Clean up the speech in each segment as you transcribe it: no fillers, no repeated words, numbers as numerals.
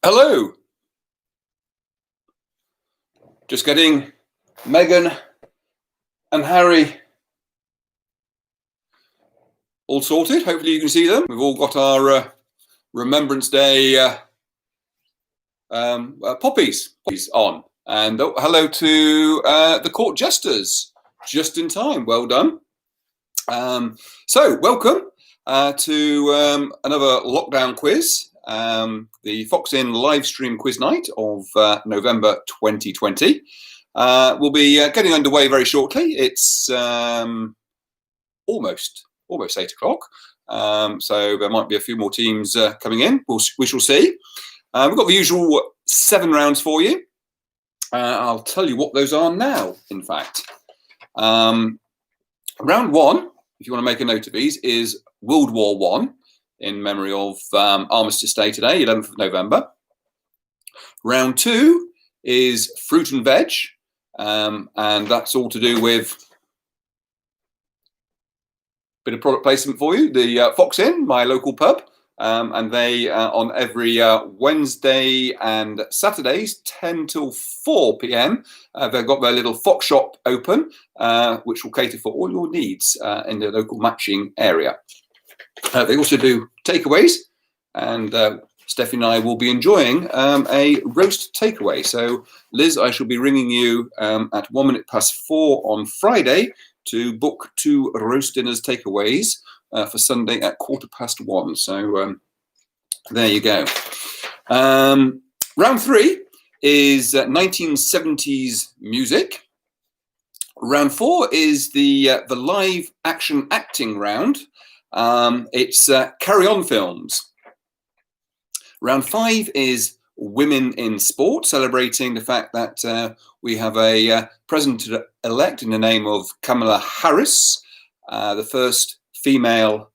Hello. Just getting Meghan and Harry all sorted. Hopefully you can see them. We've all got our Remembrance Day poppies on. And hello to the court jesters, just in time. Well done. So welcome to another lockdown quiz. The Fox Inn live stream quiz night of November 2020 will be getting underway very shortly. It's almost 8 o'clock, so there might be a few more teams coming in. We shall see. We've got the usual 7 rounds for you. I'll tell you what those are now, in fact. Round 1, if you want to make a note of these, is World War I, in memory of Armistice Day today, 11th of November. Round 2 is Fruit and Veg, and that's all to do with a bit of product placement for you. The Fox Inn, my local pub, and they on every Wednesday and Saturdays, 10 till 4 p.m. They've got their little Fox shop open, which will cater for all your needs in the local matching area. They also do takeaways, and Stephanie and I will be enjoying a roast takeaway. So, Liz, I shall be ringing you at 4:01 on Friday to book 2 roast dinners takeaways for Sunday at 1:15. So, there you go. Round 3 is 1970s music. Round 4 is the live action acting round. It's Carry On films. Round 5 is Women in Sport, celebrating the fact that we have a president-elect in the name of Kamala Harris, the first female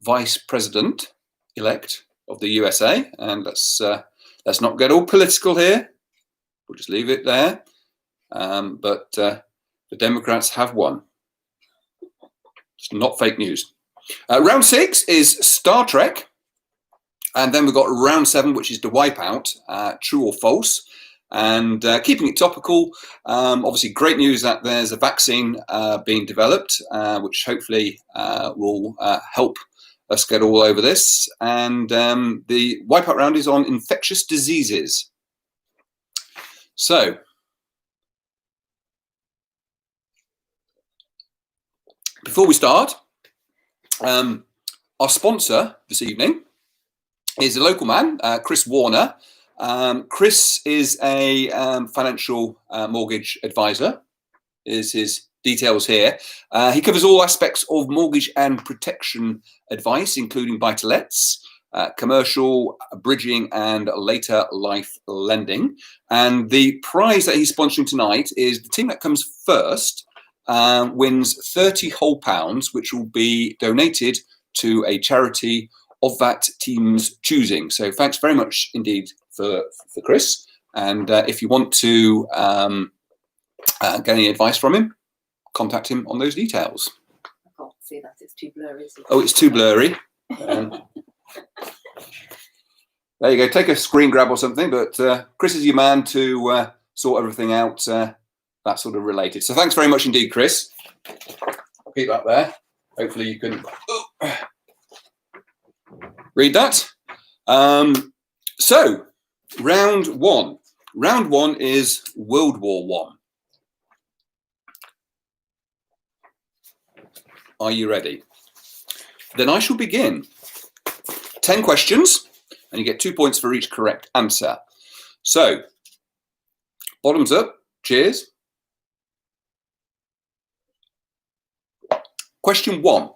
vice president-elect of the USA. And let's not get all political here. We'll just leave it there. But the Democrats have won. It's not fake news. Round 6 is Star Trek. And then we've got round 7, which is the Wipeout, true or false. And keeping it topical, obviously great news that there's a vaccine being developed, which hopefully will help us get all over this. And the Wipeout round is on infectious diseases. So, before we start, our sponsor this evening is a local man, Chris Warner. Chris is a financial mortgage advisor, is his details here. He covers all aspects of mortgage and protection advice, including buy-to-lets, commercial, bridging, and later life lending. And the prize that he's sponsoring tonight is the team that comes first wins 30 whole pounds, which will be donated to a charity of that team's choosing. So thanks very much indeed for Chris. And if you want to get any advice from him, contact him on those details. I can't see that, it's too blurry. Oh, it's too blurry. There you go, take a screen grab or something, but Chris is your man to sort everything out that sort of related. So thanks very much indeed, Chris. I'll keep that there. Hopefully you can read that. So, round 1. Round 1 is World War I. Are you ready? Then I shall begin. 10 questions, and you get 2 points for each correct answer. So, bottoms up, cheers. Question 1.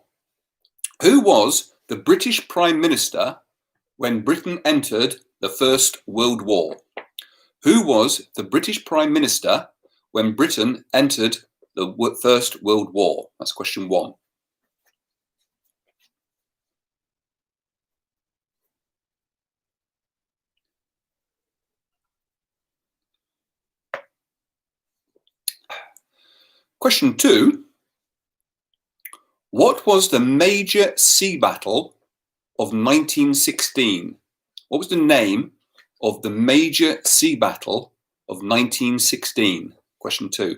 Who was the British Prime Minister when Britain entered the First World War? Who was the British Prime Minister when Britain entered the First World War? That's question 1. Question 2. What was the major sea battle of 1916? What was the name of the major sea battle of 1916? Question 2.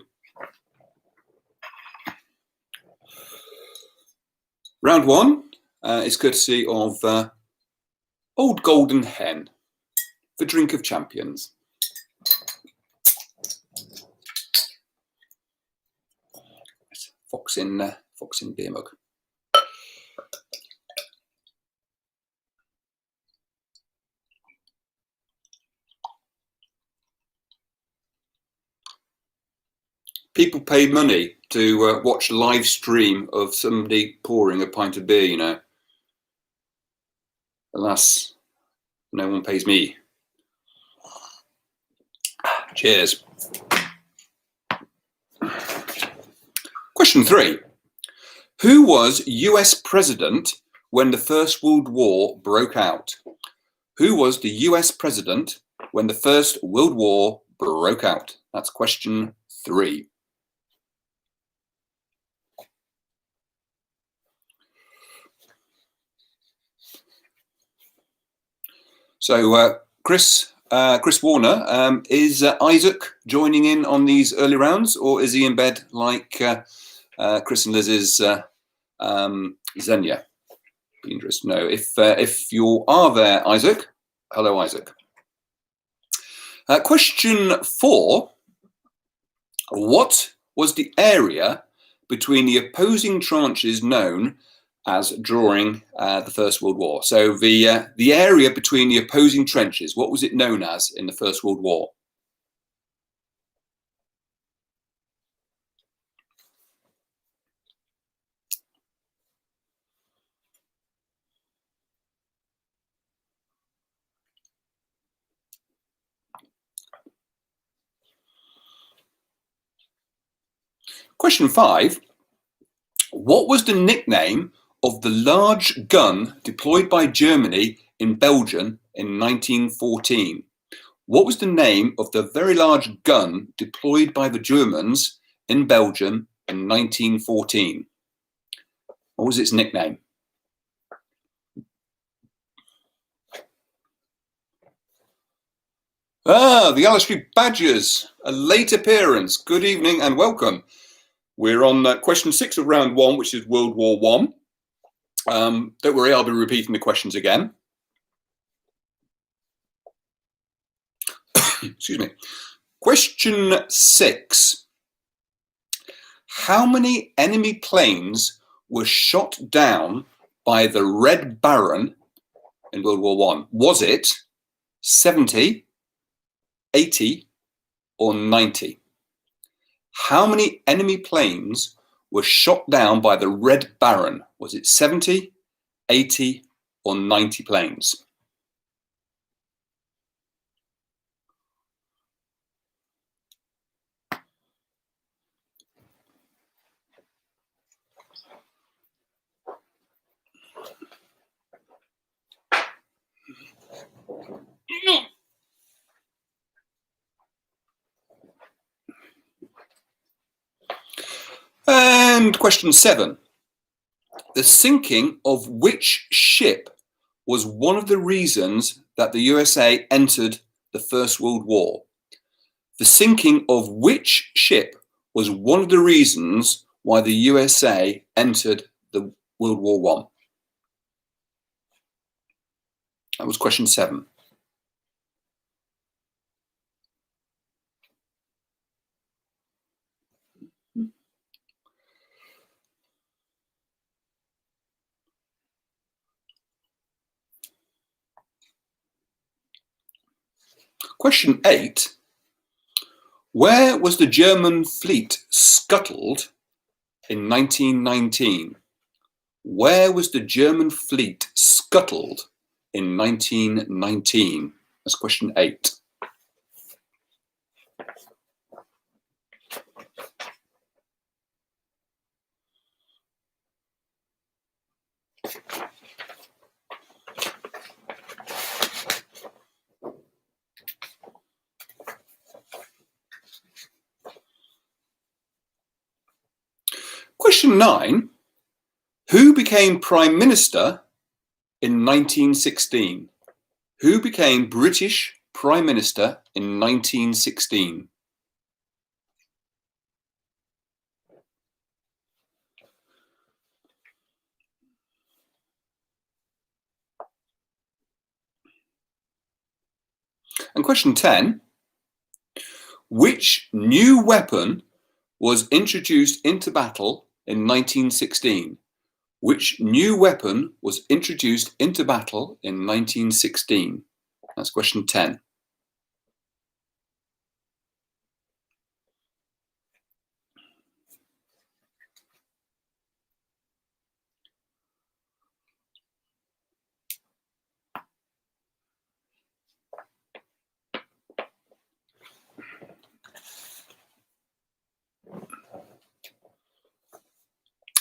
Round 1 is courtesy of Old Golden Hen, the drink of champions. Fox in beer mug. People pay money to watch a live stream of somebody pouring a pint of beer, you know. Alas, no one pays me. Cheers. Question 3. Who was US president when the First World War broke out? Who was the US president when the First World War broke out? That's question 3. So, Chris Warner, is Isaac joining in on these early rounds, or is he in bed like Chris and Liz's Xenia? Be interested to know. If you are there, Isaac. Hello, Isaac. Question 4. What was the area between the opposing tranches known as during the First World War? So the area between the opposing trenches, what was it known as in the First World War? Question 5. What was the nickname of the large gun deployed by Germany in Belgium in 1914? What was the name of the very large gun deployed by the Germans in Belgium in 1914? What was its nickname? The Alice Street Badgers, a late appearance. Good evening and welcome. We're on question 6 of round 1, which is World War I. Don't worry, I'll be repeating the questions again. Excuse me. Question 6. How many enemy planes were shot down by the Red Baron in World War I? Was it 70, 80, or 90? How many enemy planes were shot down by the Red Baron? Was it 70, 80, or 90 planes? And question 7. The sinking of which ship was one of the reasons that the USA entered the First World War? The sinking of which ship was one of the reasons why the USA entered the World War I? That was question 7. Question 8. Where was the German fleet scuttled in 1919? Where was the German fleet scuttled in 1919? That's question 8. Question 9. Who became Prime Minister in 1916? Who became British Prime Minister in 1916? And question 10, which new weapon was introduced into battle in 1916? Which new weapon was introduced into battle in 1916? That's question 10.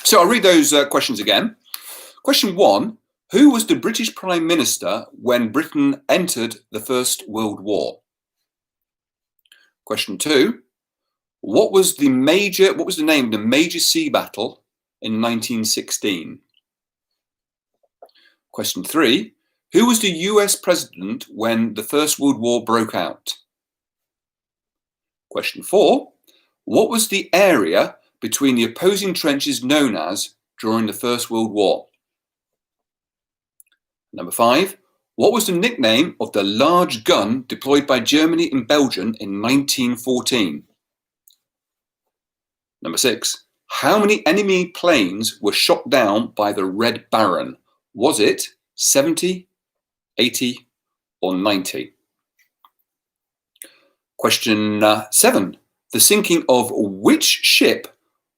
So I'll read those questions again. Question 1, who was the British Prime Minister when Britain entered the First World War? Question 2, what was the name of the major sea battle in 1916? Question 3, who was the US president when the First World War broke out? Question 4, what was the area between the opposing trenches known as during the First World War? Number 5, what was the nickname of the large gun deployed by Germany in Belgium in 1914? Number 6, how many enemy planes were shot down by the Red Baron? Was it 70, 80, or 90? Question 7, the sinking of which ship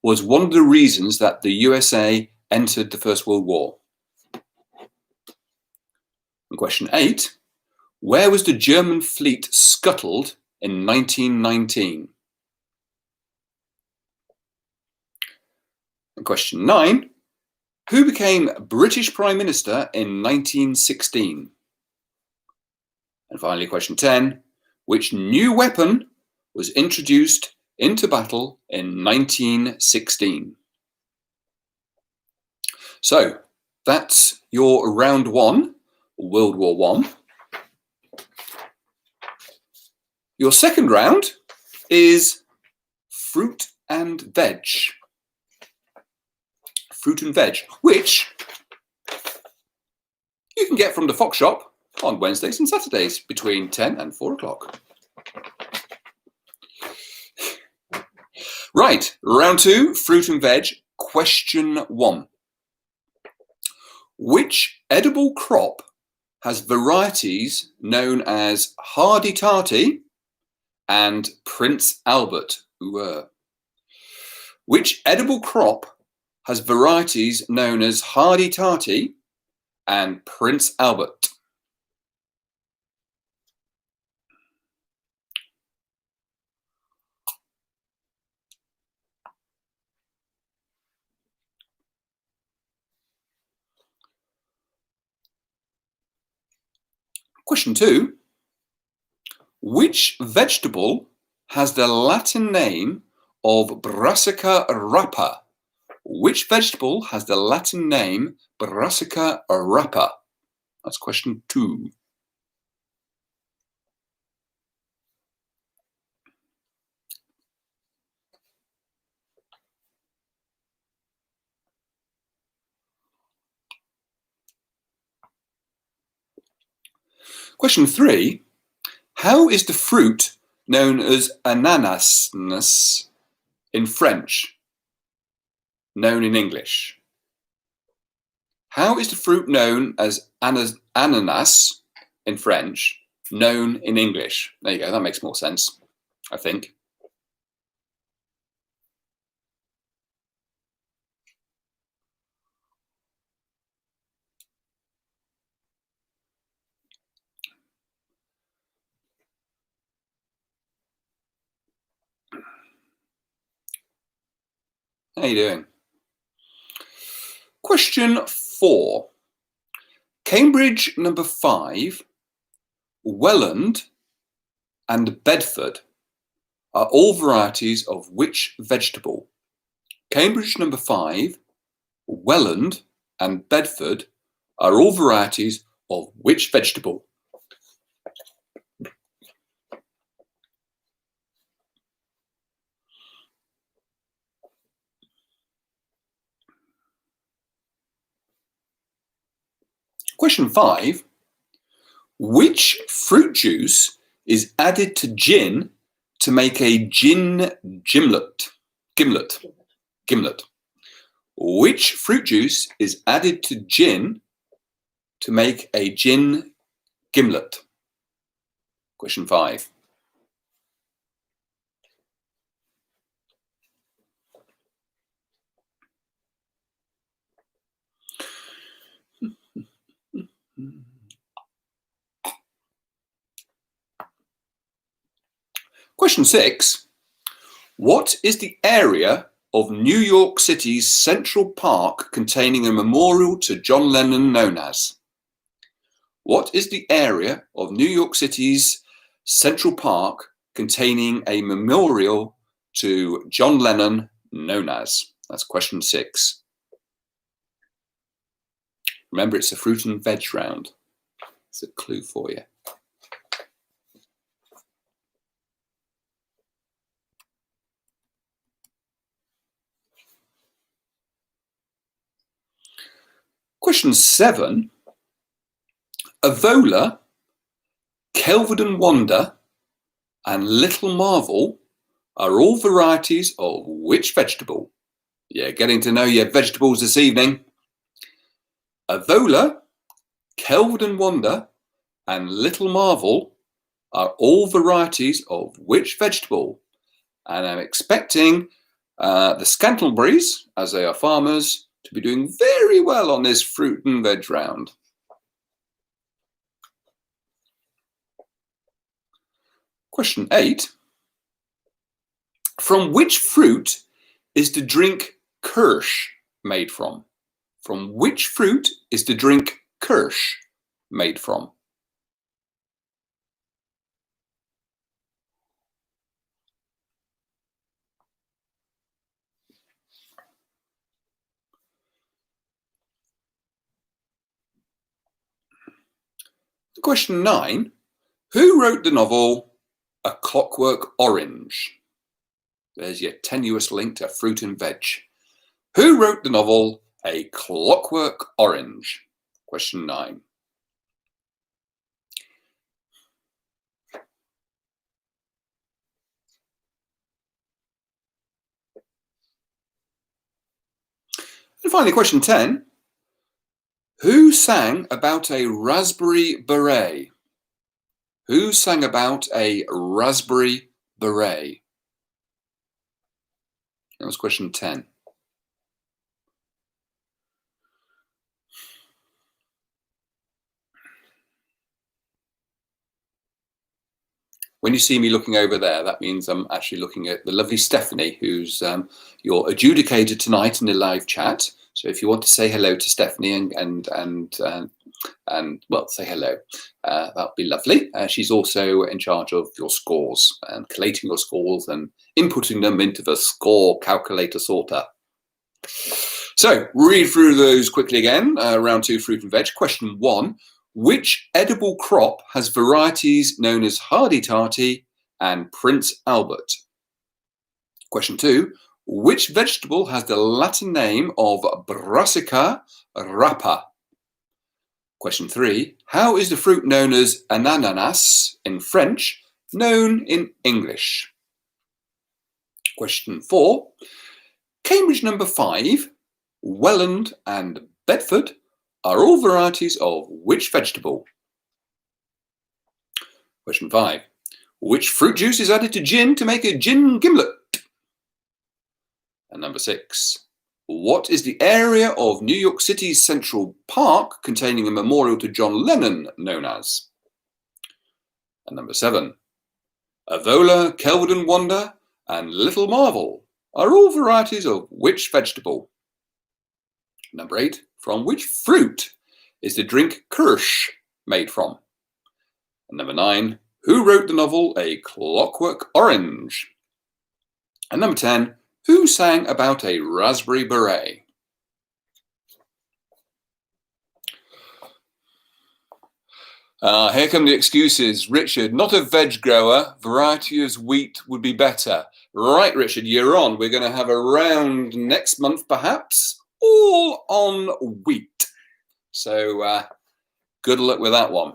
was one of the reasons that the USA entered the First World War? And question 8, where was the German fleet scuttled in 1919? And question 9, who became British Prime Minister in 1916? And finally, question 10, which new weapon was introduced into battle in 1916? So that's your round 1, World War I. Your second round is fruit and veg. Fruit and veg, which you can get from the Fox Shop on Wednesdays and Saturdays between 10 and 4 o'clock. Right, round 2, fruit and veg, question 1. Which edible crop has varieties known as Hardy Tarty and Prince Albert? Which edible crop has varieties known as Hardy Tarty and Prince Albert? Question 2, which vegetable has the Latin name of Brassica rapa? Which vegetable has the Latin name Brassica rapa? That's question 2. Question 3, how is the fruit known as ananas in French known in English? How is the fruit known as ananas in French known in English? There you go, that makes more sense, I think. How you doing? Question 4. Cambridge number 5, Welland and Bedford are all varieties of which vegetable? Cambridge number 5, Welland and Bedford are all varieties of which vegetable? Question 5. Which fruit juice is added to gin to make a gin gimlet? Gimlet. Which fruit juice is added to gin to make a gin gimlet? Question 5. Question 6. What is the area of New York City's Central Park containing a memorial to John Lennon known as? What is the area of New York City's Central Park containing a memorial to John Lennon known as? That's question 6. Remember, it's a fruit and veg round. It's a clue for you. Question 7. Avola, Kelvedon Wonder, and Little Marvel are all varieties of which vegetable? Yeah, getting to know your vegetables this evening. Avola, Kelvedon Wonder, and Little Marvel are all varieties of which vegetable? And I'm expecting the Scantleberries, as they are farmers, to be doing very well on this fruit and veg round. Question 8. From which fruit is the drink Kirsch made from? From which fruit is the drink Kirsch made from? Question 9. Who wrote the novel A Clockwork Orange? There's your tenuous link to fruit and veg. Who wrote the novel A Clockwork Orange? Question 9. And finally, question 10. Who sang about a raspberry beret? Who sang about a raspberry beret? That was question 10. When you see me looking over there, that means I'm actually looking at the lovely Stephanie, who's your adjudicator tonight in the live chat. So if you want to say hello to Stephanie and well, say hello, that would be lovely. She's also in charge of your scores and collating your scores and inputting them into the score calculator sorter. So read through those quickly again. Round 2, fruit and veg. Question 1. Which edible crop has varieties known as Hardy Tarty and Prince Albert? Question 2. Which vegetable has the Latin name of Brassica rapa? Question 3. How is the fruit known as ananas in French known in English? Question 4. Cambridge number 5, Welland and Bedford are all varieties of which vegetable? Question 5. Which fruit juice is added to gin to make a gin gimlet? And number 6. What is the area of New York City's Central Park containing a memorial to John Lennon known as? And number 7. Avola, Kelvedon Wonder, and Little Marvel are all varieties of which vegetable? Number 8. From which fruit is the drink Kirsch made from? And number 9. Who wrote the novel A Clockwork Orange? And number 10. Who sang about a raspberry beret? Here come the excuses. Richard, not a veg grower. Variety as wheat would be better. Right, Richard, you're on. We're going to have a round next month, perhaps, all on wheat. So Good luck with that one.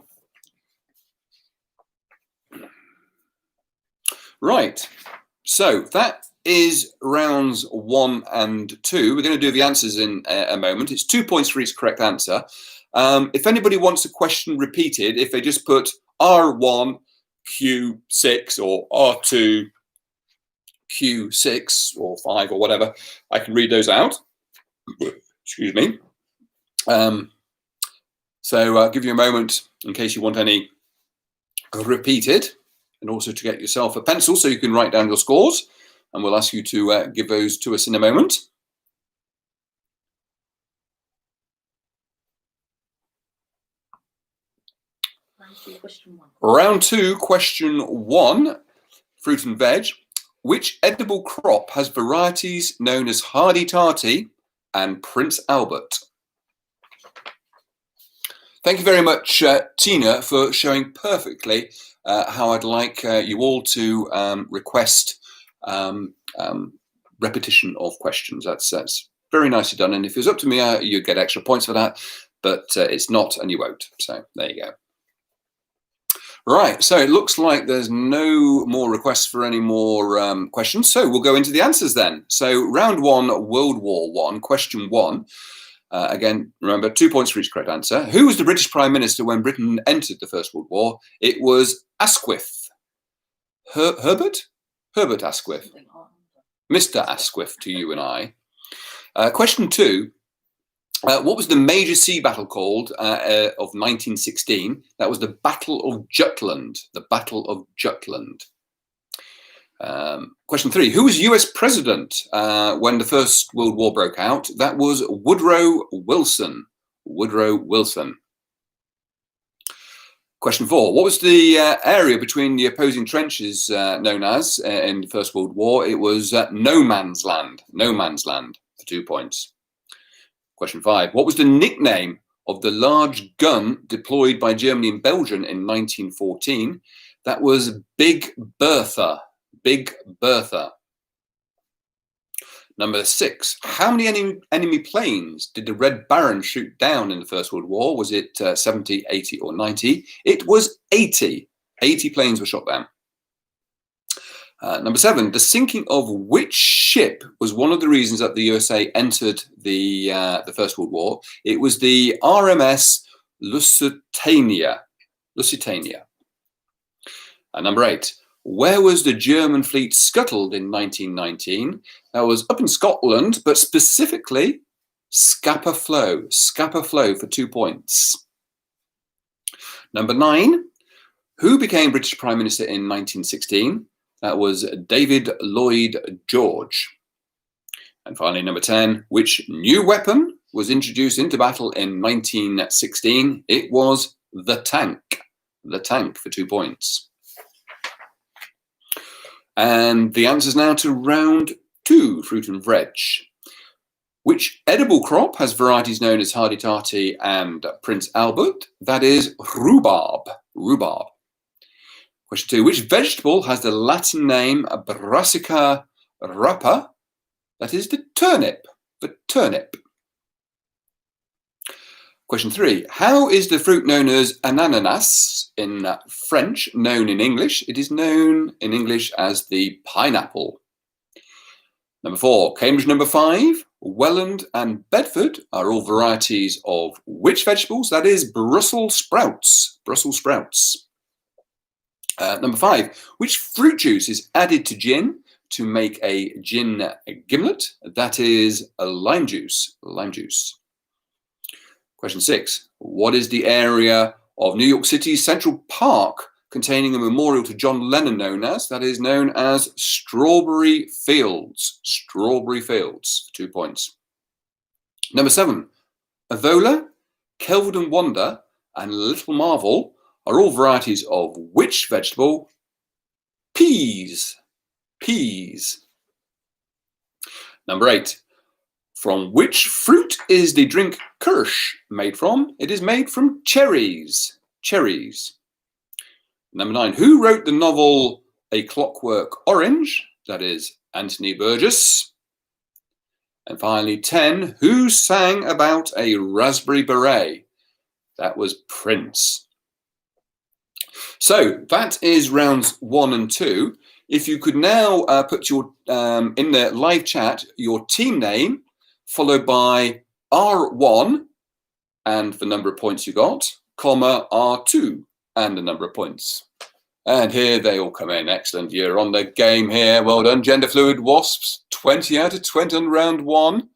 Right, so that is rounds 1 and 2. We're going to do the answers in a moment. It's 2 points for each correct answer. If anybody wants a question repeated, if they just put R1, Q6 or R2, Q6 or 5 or whatever, I can read those out. Excuse me. So I'll give you a moment in case you want any repeated, and also to get yourself a pencil so you can write down your scores, and we'll ask you to give those to us in a moment. Round 2, question 1, fruit and veg. Which edible crop has varieties known as Hardy Tarty and Prince Albert? Thank you very much, Tina, for showing perfectly how I'd like you all to request repetition of questions. That's very nicely done. And if it was up to me, you'd get extra points for that, but it's not, and you won't. So there you go. Right, so it looks like there's no more requests for any more questions, so we'll go into the answers then. So round 1, World War I, question 1. Again, remember, 2 points for each correct answer. Who was the British Prime Minister when Britain entered the First World War? It was Asquith. Herbert Asquith. Mr. Asquith to you and I. Question 2. What was the major sea battle called of 1916? That was the Battle of Jutland. The Battle of Jutland. Question 3. Who was US president when the First World War broke out? That was Woodrow Wilson. Woodrow Wilson. Question 4. What was the area between the opposing trenches known as in the First World War? It was no man's land. No man's land for 2 points. Question 5. What was the nickname of the large gun deployed by Germany and Belgium in 1914? That was Big Bertha. Big Bertha. Number 6. How many enemy planes did the Red Baron shoot down in the First World War? Was it 70, 80 or 90? It was 80. 80 planes were shot down. Number 7, the sinking of which ship was one of the reasons that the USA entered the First World War? It was the RMS Lusitania. Lusitania. Number 8, where was the German fleet scuttled in 1919? That was up in Scotland, but specifically Scapa Flow. Scapa Flow for 2 points. Number 9, who became British Prime Minister in 1916? That was David Lloyd George. And finally, number 10, which new weapon was introduced into battle in 1916? It was the tank. The tank for 2 points. And the answers now to round 2, fruit and veg. Which edible crop has varieties known as Hardy Tarty and Prince Albert? That is rhubarb. Rhubarb. Question 2. Which vegetable has the Latin name Brassica rapa? That is the turnip. The turnip. Question 3. How is the fruit known as ananas in French known in English? It is known in English as the pineapple. Number 4. Cambridge number 5. Welland and Bedford are all varieties of which vegetables? That is Brussels sprouts. Brussels sprouts. Number 5, which fruit juice is added to gin to make a gin gimlet? That is a lime juice. Lime juice. Question 6, what is the area of New York City's Central Park containing a memorial to John Lennon known as? That is known as Strawberry Fields. Strawberry Fields, 2 points. Number 7, Avola, Kelvedon Wonder, and Little Marvel are all varieties of which vegetable? Peas. Peas. Number 8. From which fruit is the drink Kirsch made from? It is made from cherries. Cherries. Number 9. Who wrote the novel A Clockwork Orange? That is Anthony Burgess. And finally, 10. Who sang about a raspberry beret? That was Prince. So that is rounds 1 and 2. If you could now put your in the live chat your team name followed by R1 and the number of points you got, comma R2 and the number of points. And here they all come in. Excellent. You're on the game here. Well done, Gender Fluid Wasps. 20 out of 20 on round 1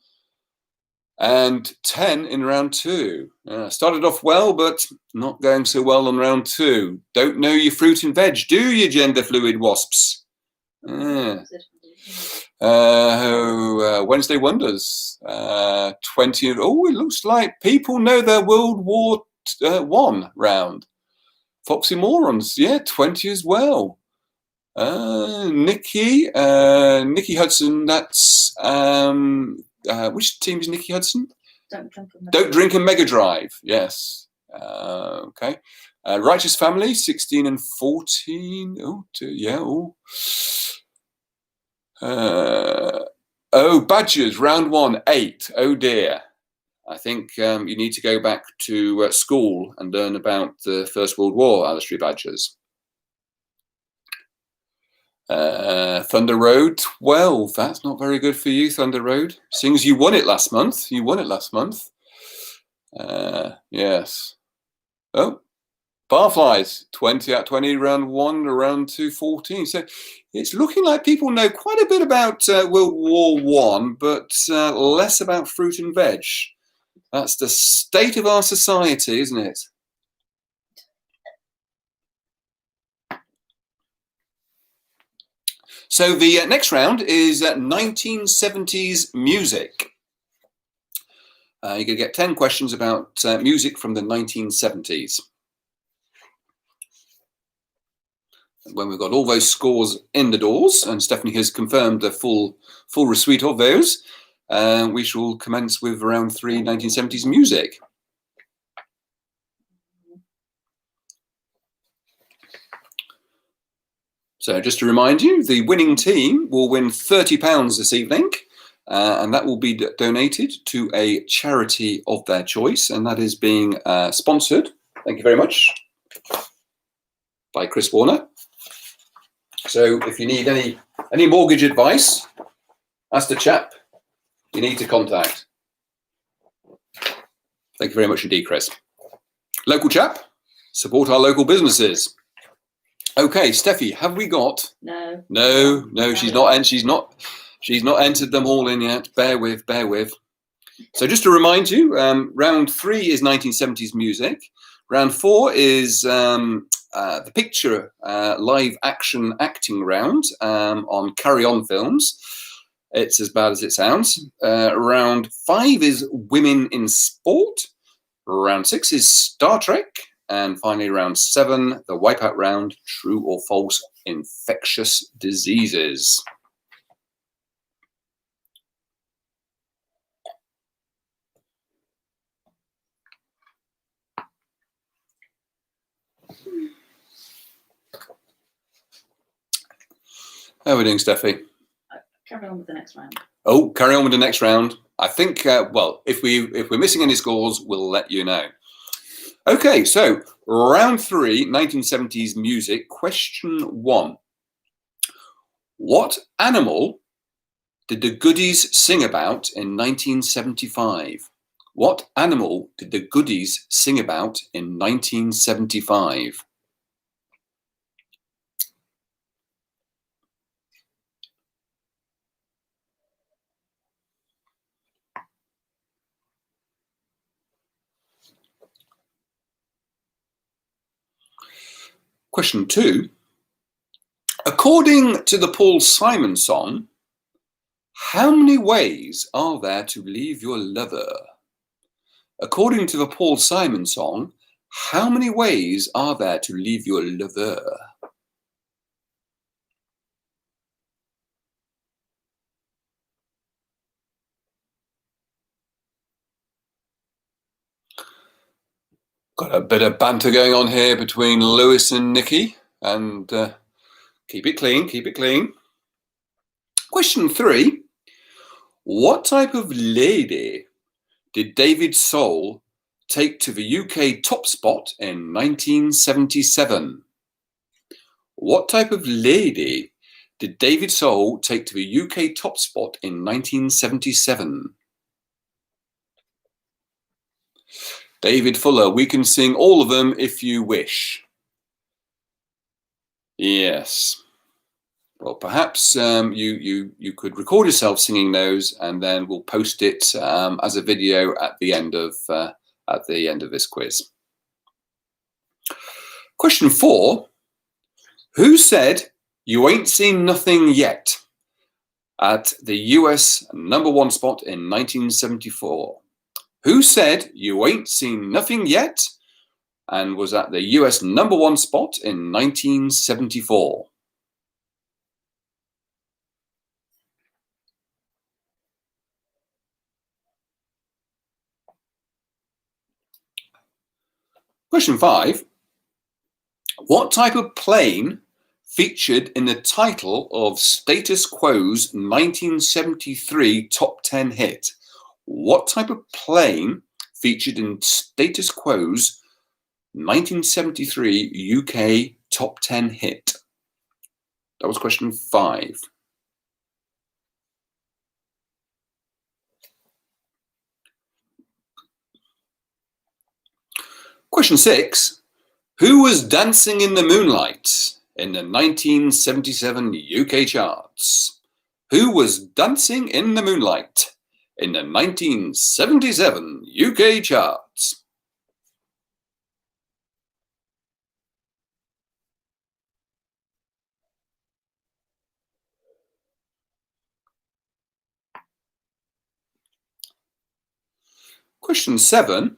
and 10 in round 2. Started off well, but not going so well on round 2. Don't know your fruit and veg, do you, Gender Fluid Wasps? Wednesday Wonders. 20. Oh, it looks like people know their World War I round. Foxy Morons, yeah, 20 as well. Nikki Hudson, that's which team is Nikki Hudson? Don't Drink and Mega Drive, yes. Okay. Righteous Family, 16 and 14. Badgers, round 1, 8. Oh dear. I think you need to go back to school and learn about the First World War, Alistair Badgers. Thunder Road, 12. That's not very good for you, Thunder Road. Seeing as you won it last month. Yes. Oh, Barflies, 20 out of 20, round 1, round 2, 14. So it's looking like people know quite a bit about World War I, but less about fruit and veg. That's the state of our society, isn't it? So the next round is 1970s music. You're going to get 10 questions about music from the 1970s. When we've got all those scores in the doors, and Stephanie has confirmed the full receipt of those, we shall commence with round 3, 1970s music. So just to remind you, the winning team will win £30 this evening, and that will be donated to a charity of their choice, and that is being sponsored, thank you very much, by Chris Warner. So if you need any mortgage advice, that's the chap you need to contact. Thank you very much indeed, Chris. Local chap, support our local businesses. Okay, Steffi, have we got? No, she's not entered them all in yet. Bear with. So just to remind you, round 3 is 1970s music. Round 4 is the picture live action acting round on Carry On Films. It's as bad as it sounds. Round 5 is women in sport. Round 6 is Star Trek. And finally, round 7, the wipeout round, true or false, infectious diseases. How are we doing, Steffi? Carry on with the next round. Oh, carry on with the next round. I think, well, if we're missing any scores, we'll let you know. Okay, so round 3, 1970s music. Question 1. What animal did the Goodies sing about in 1975? What animal did the Goodies sing about in 1975? Question 2. According to the Paul Simon song, how many ways are there to leave your lover? According to the Paul Simon song, how many ways are there to leave your lover? Got a bit of banter going on here between Lewis and Nikki, and keep it clean, keep it clean. Question 3. What type of lady did David Soul take to the UK top spot in 1977? What type of lady did David Soul take to the UK top spot in 1977? David Fuller, we can sing all of them if you wish. Yes. Well, perhaps you could record yourself singing those, and then we'll post it as a video at the end of this quiz. Question 4. Who said "You Ain't Seen Nothing Yet" at the US #1 spot in 1974? Who said "You Ain't Seen Nothing Yet" and was at the US #1 spot in 1974? Question 5. What type of plane featured in the title of Status Quo's 1973 top 10 hit? What type of plane featured in Status Quo's 1973 UK top 10 hit? That was question 5. Question 6. Who was dancing in the moonlight in the 1977 UK charts? Who was dancing in the moonlight in the 1977 UK charts? Question 7.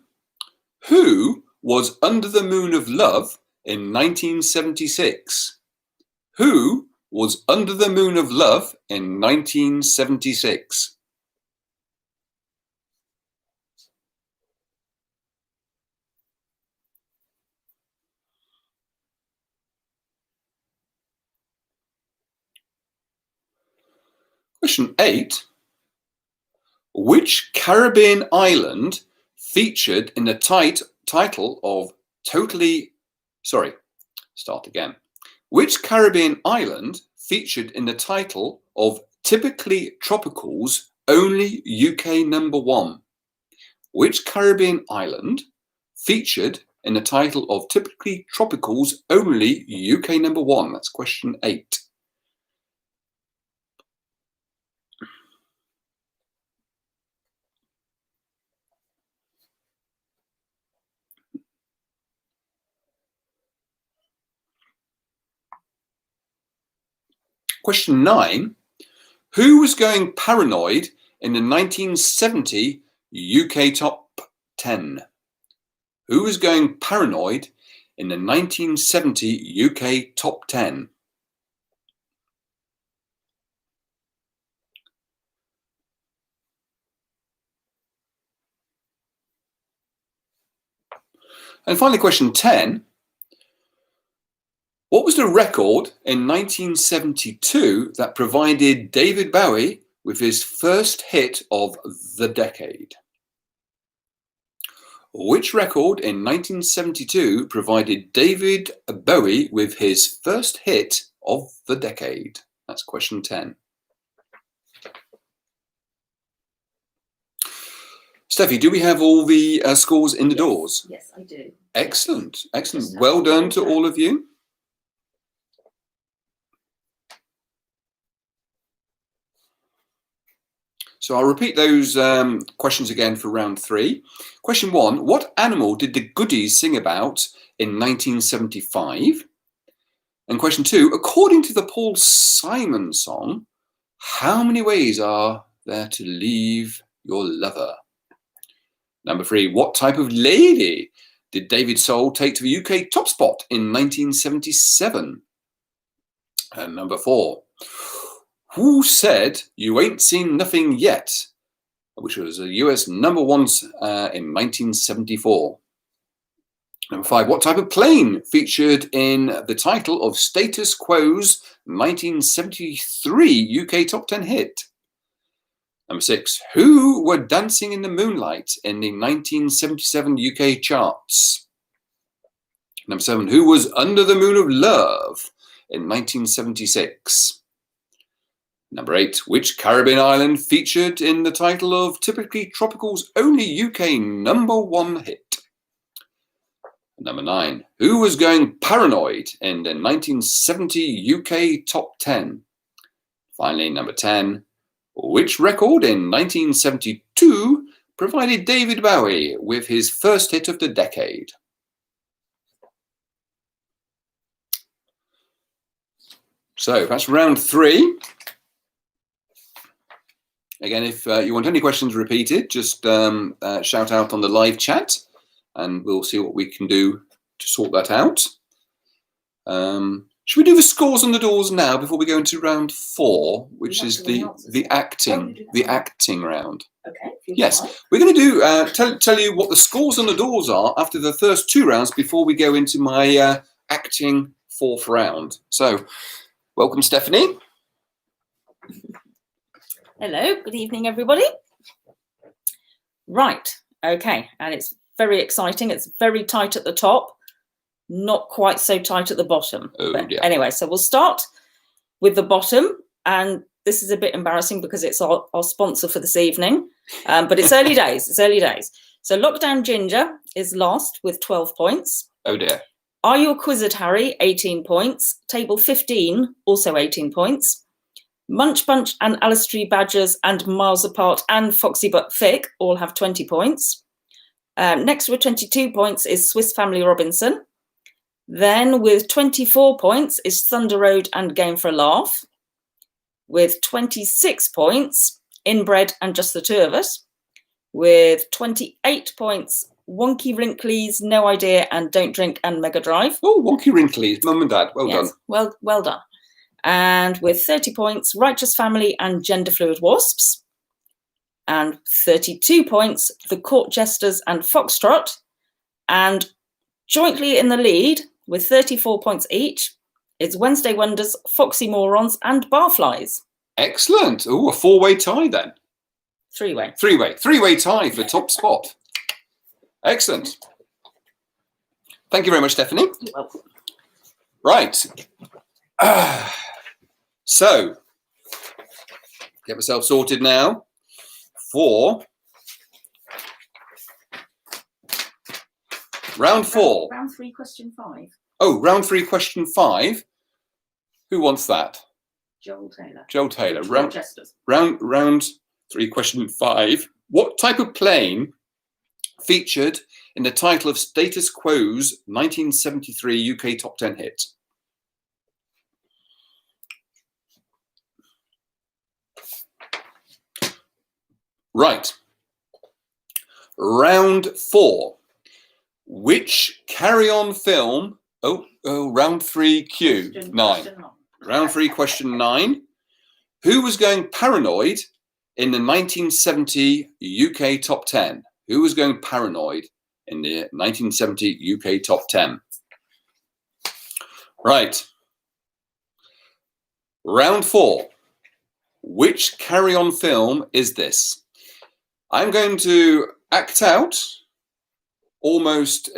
Who was Under the Moon of Love in 1976? Who was Under the Moon of Love in 1976? Question 8. Which Caribbean island featured in the title of Which Caribbean island featured in the title of Typically Tropical's only UK #1? Which Caribbean island featured in the title of Typically Tropical's only UK #1? That's question 8. Question 9. Who was going paranoid in the 1970 UK top 10? Who was going paranoid in the 1970 UK top 10? And finally, question 10. What was the record in 1972 that provided David Bowie with his first hit of the decade? Which record in 1972 provided David Bowie with his first hit of the decade? That's question 10. Steffi, do we have all the scores in the doors? Yes, I do. Excellent, excellent. Well done to all of you. So I'll repeat those questions again for round 3. Question 1, what animal did the Goodies sing about in 1975? And question 2, according to the Paul Simon song, how many ways are there to leave your lover? Number 3, what type of lady did David Soul take to the UK top spot in 1977? And number 4, who said "You Ain't Seen Nothing Yet," which was a US #1 in 1974? Number 5, what type of plane featured in the title of Status Quo's 1973 UK top 10 hit? Number 6, who were dancing in the moonlight in the 1977 UK charts? Number 7, who was Under the Moon of Love in 1976? Number 8, which Caribbean island featured in the title of Typically Tropical's only UK #1 hit? Number 9, who was going paranoid in the 1970 UK Top 10? Finally, number 10, which record in 1972 provided David Bowie with his first hit of the decade? So that's round 3. Again, if you want any questions repeated, just shout out on the live chat and we'll see what we can do to sort that out. Should we do the scores on the doors now before we go into round 4, which is the acting round? Okay. Yes, we're going to do tell you what the scores on the doors are after the first 2 rounds before we go into my acting 4th round. So, welcome, Stephanie. Hello, good evening, everybody. Right, okay, and it's very exciting. It's very tight at the top, not quite so tight at the bottom. Oh, but yeah. Anyway, so we'll start with the bottom, and this is a bit embarrassing because it's our sponsor for this evening, but it's early days, it's early days. So Lockdown Ginger is last with 12 points. Oh dear. Are You a Quizzard, Harry? 18 points. Table 15, also 18 points. Munch Bunch and Alice Tree Badgers and Miles Apart and Foxy But Thick all have 20 points. Next with 22 points is Swiss Family Robinson. Then with 24 points is Thunder Road and Game for a Laugh. With 26 points, Inbred and Just the Two of Us. With 28 points, Wonky Wrinklies, No Idea and Don't Drink and Mega Drive. Oh, Wonky Wrinklies, Mum and Dad, well done. Well done. And with 30 points, Righteous Family and Gender Fluid Wasps. And 32 points, The Court Jesters and Foxtrot. And jointly in the lead, with 34 points each, is Wednesday Wonders, Foxy Morons and Barflies. Excellent. Oh, a 4-way tie then. Three-way. Three-way tie for top spot. Excellent. Thank you very much, Stephanie. You're welcome. Right. So, get myself sorted now for round 4. Round 3, question 5. Oh, round 3, question 5. Who wants that? Joel Taylor. Joel Taylor. Rochesters. Round 3, question 5. What type of plane featured in the title of Status Quo's 1973 UK Top 10 hit? Right. Round 4. Which Carry-On film? Round 3, Q. 9. Round 3, question 9. Who was going paranoid in the 1970 UK Top 10? Who was going paranoid in the 1970 UK Top 10? Right. Round 4. Which Carry-On film is this? I'm going to act out almost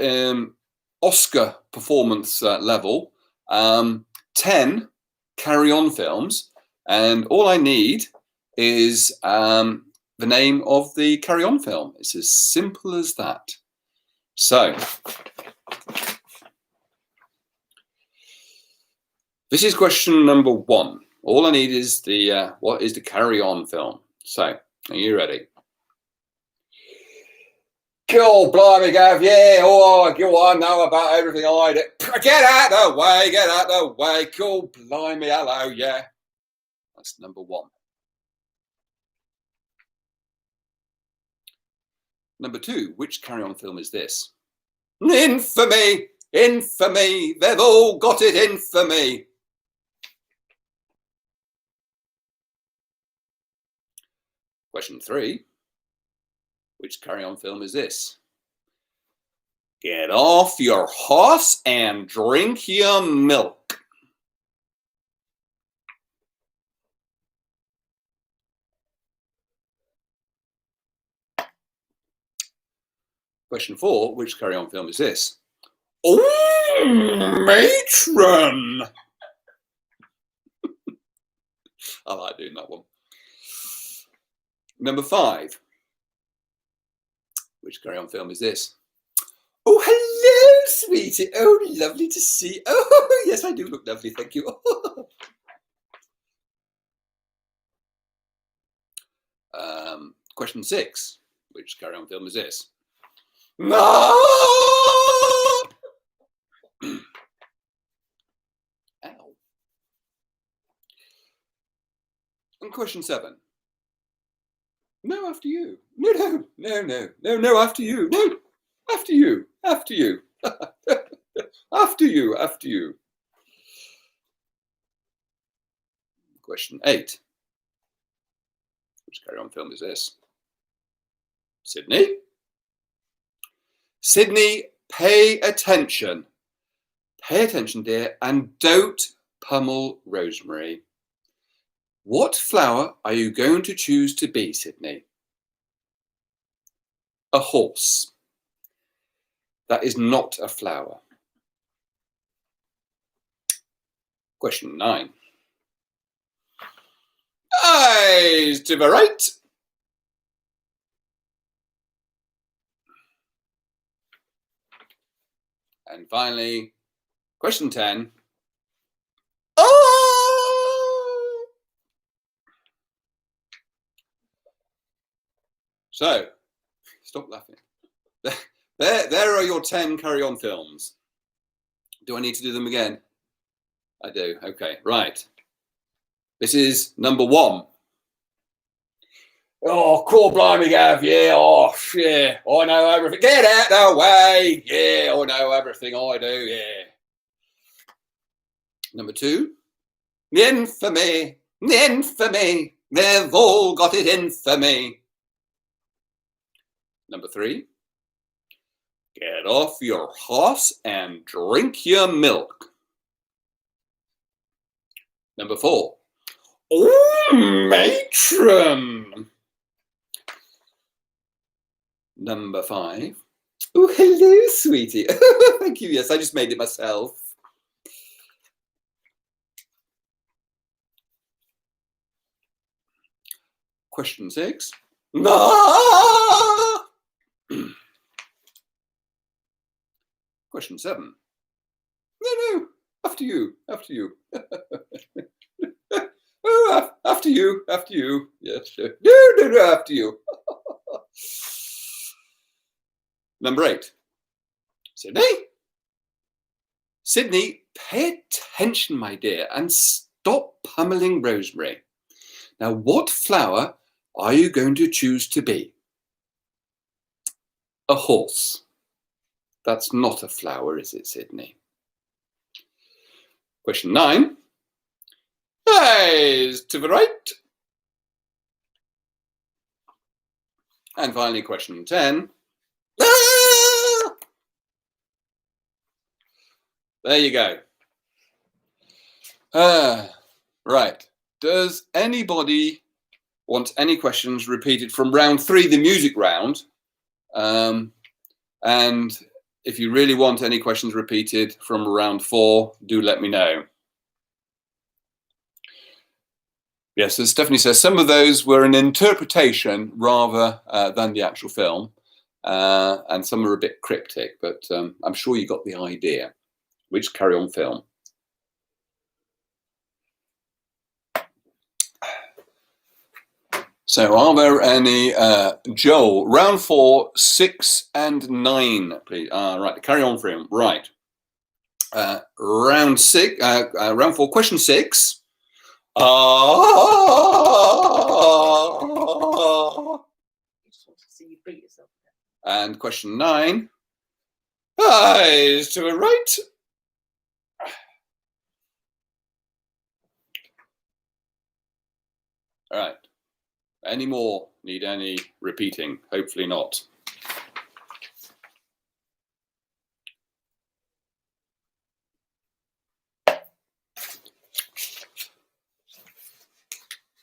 Oscar performance level 10 Carry-On films, and all I need is the name of the Carry-On film. It's as simple as that. So this is question number 1. All I need is the what is the Carry-On film? So are you ready? Cool, blimey, Gav, yeah, oh, I know about everything I do. Get out the way, cool, blimey, hello, yeah. That's number 1. Number 2, which Carry-On film is this? Infamy, they've all got it in for me. Question 3. Which Carry-On film is this? Get off your horse and drink your milk. Question 4, which Carry On film is this? Oh, matron! I like doing that one. Number 5, which Carry On film is this? Oh, hello, sweetie. Oh, lovely to see. Oh, yes, I do look lovely. Thank you. Question 6, which Carry On film is this? No! Ow. And question 7. No, after you. No, after you. No, after you. After you. After you. Question 8. Which Carry On film is this? Sydney? Sydney, pay attention. Pay attention, dear, and don't pummel Rosemary. What flower are you going to choose to be, Sydney? A horse. That is not a flower. Question 9. Eyes to the right. And finally, question 10. Oh! So, stop laughing. There are your 10 Carry On films. Do I need to do them again? I do. Okay, right. This is number 1. Oh, cool, blimey, Gav. Yeah, oh, yeah. I know everything. Get out the way. Yeah, I know everything. I do, yeah. Number 2. The infamy. The infamy. They've all got it in for me. Number 3. Get off your horse and drink your milk. Number 4. Oh, matron. Number 5. Oh, hello, sweetie. Thank you. Yes, I just made it myself. Question 6. Ah! Question 7. No, after you. Oh, after you. Yes, sure. No, after you. Number 8. Sydney, pay attention, my dear, and stop pummeling Rosemary. Now, what flower are you going to choose to be? A horse. That's not a flower, is it, Sydney? Question 9. Eyes to the right. And finally, question 10. Ah! There you go. Right. Does anybody want any questions repeated from round 3, the music round? And if you really want any questions repeated from round 4, do let me know. Yes, as Stephanie says, some of those were an interpretation rather than the actual film. And some are a bit cryptic, but I'm sure you got the idea. Which Carry On film? So are there any, Joel, round 4, 6 and 9, please. Right, the Carry On film, right. Round 4, question 6. You just want to see you beat yourself. And question 9. Eyes to the right. All right. Any more need any repeating? Hopefully not.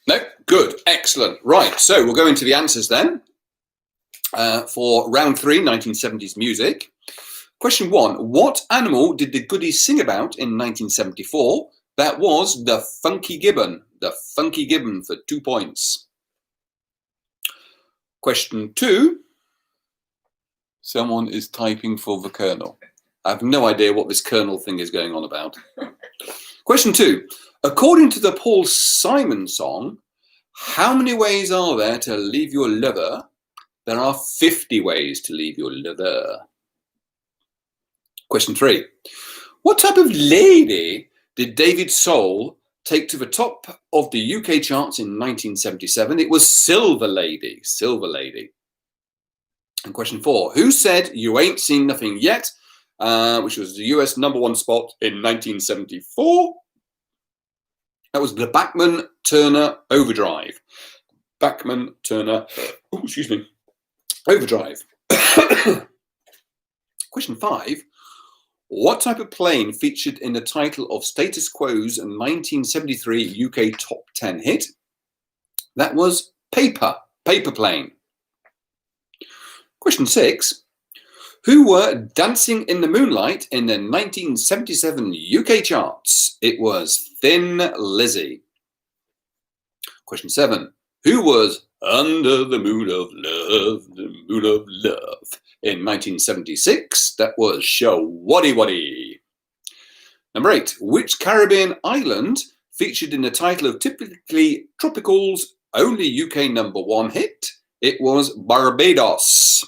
No? Good. Excellent. Right. So we'll go into the answers then. for round 3, 1970s music. Question 1. What animal did the Goodies sing about in 1974? That was the Funky Gibbon. The Funky Gibbon for 2 points. Question 2. Someone is typing for the Colonel. I have no idea what this Colonel thing is going on about. Question 2. According to the Paul Simon song, how many ways are there to leave your lover? There are 50 ways to leave your lover. Question 3. What type of lady did David Soul take to the top of the UK charts in 1977? It was Silver Lady. Silver Lady. And question 4. Who said You Ain't Seen Nothing Yet? Which was the US #1 spot in 1974. That was the Bachman Turner Overdrive. Bachman Turner, excuse me, Overdrive. Question 5. What type of plane featured in the title of Status Quo's 1973 UK Top 10 hit? That was Paper Plane. Question 6. Who were Dancing in the Moonlight in the 1977 UK charts? It was Thin Lizzy. Question 7. Who was Under the Moon of Love, the Moon of Love in 1976? That was Showaddywaddy. Number 8. Which Caribbean island featured in the title of Typically Tropical's only UK #1 hit? It was Barbados.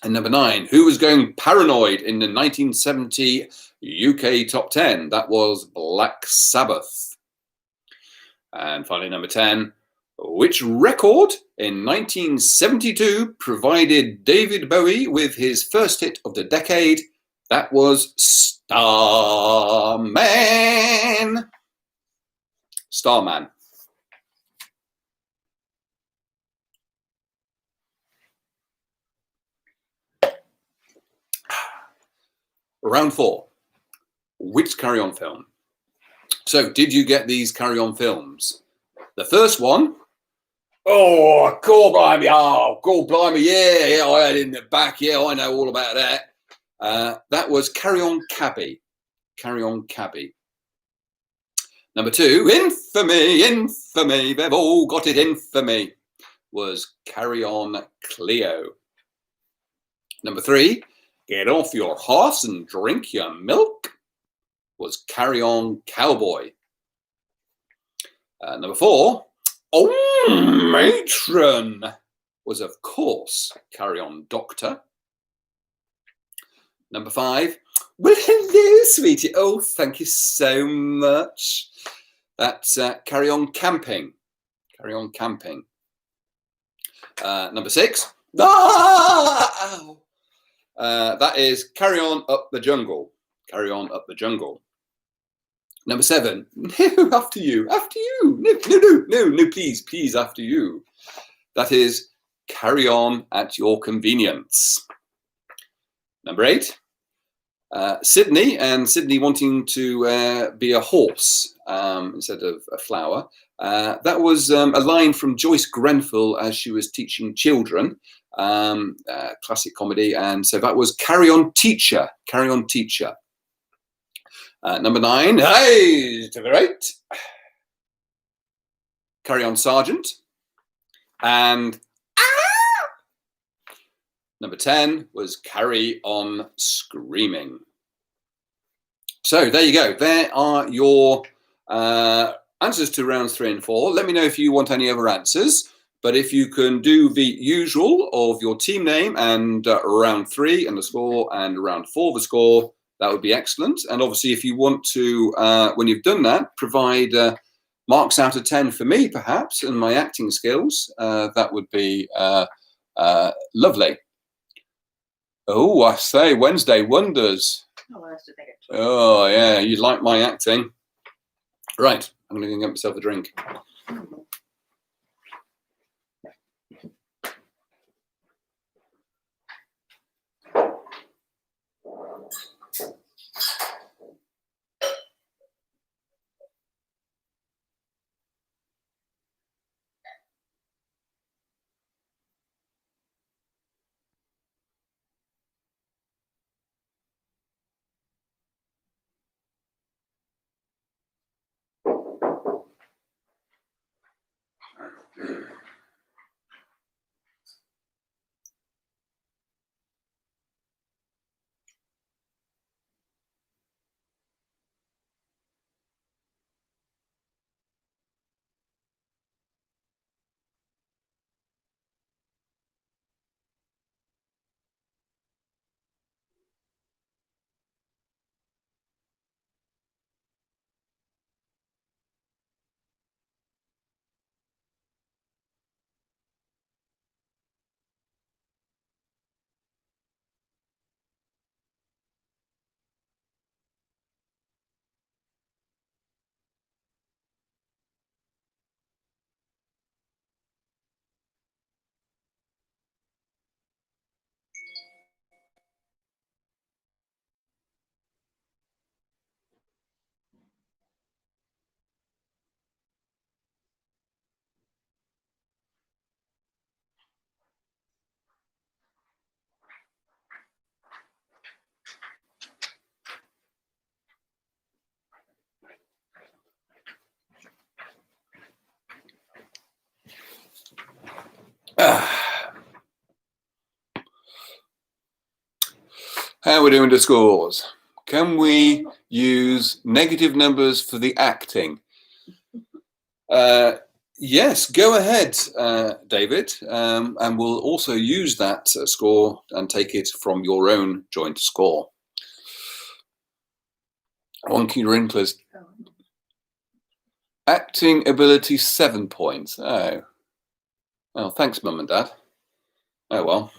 And number 9, who was going paranoid in the 1970 UK Top 10? That was Black Sabbath. And finally, number 10, which record in 1972 provided David Bowie with his first hit of the decade? That was Starman. Starman. Round 4. Which Carry On film? So, did you get these Carry On films? The first one, oh, God blimey, yeah, I had it in the back, yeah, I know all about that. That was Carry On Cabby. Carry On Cabby. Number 2, infamy, they've all got it, infamy, was Carry On Cleo. Number 3, get off your horse and drink your milk, was Carry On Cowboy. Number 4, oh, matron, was of course Carry On Doctor. Number 5, well, hello, sweetie. Oh, thank you so much. That's Carry On Camping. Carry On Camping. Number 6, that is Carry On Up the Jungle. Carry On Up the Jungle. Number 7, no, after you. No, please, after you. That is Carry On at Your Convenience. Number 8, Sydney, and Sydney wanting to be a horse instead of a flower. That was a line from Joyce Grenfell as she was teaching children, classic comedy, and so that was Carry On Teacher. Carry On Teacher. Number 9, hey, to the right, Carry On Sergeant. And number 10 was Carry On Screaming. So there you go. There are your answers to rounds 3 and 4. Let me know if you want any other answers. But if you can do the usual of your team name and round 3 and the score and round 4 the score, that would be excellent. And obviously, if you want to, when you've done that, provide marks out of 10 for me, perhaps, and my acting skills, that would be lovely. Oh, I say, Wednesday Wonders. Oh, yeah, you like my acting. Right, I'm going to go get myself a drink. How are we doing to scores? Can we use negative numbers for the acting? Yes, go ahead, David, and we'll also use that score and take it from your own joint score. Wonky Wrinklers. Acting ability 7 points. Oh, thanks, Mum and Dad. Oh well.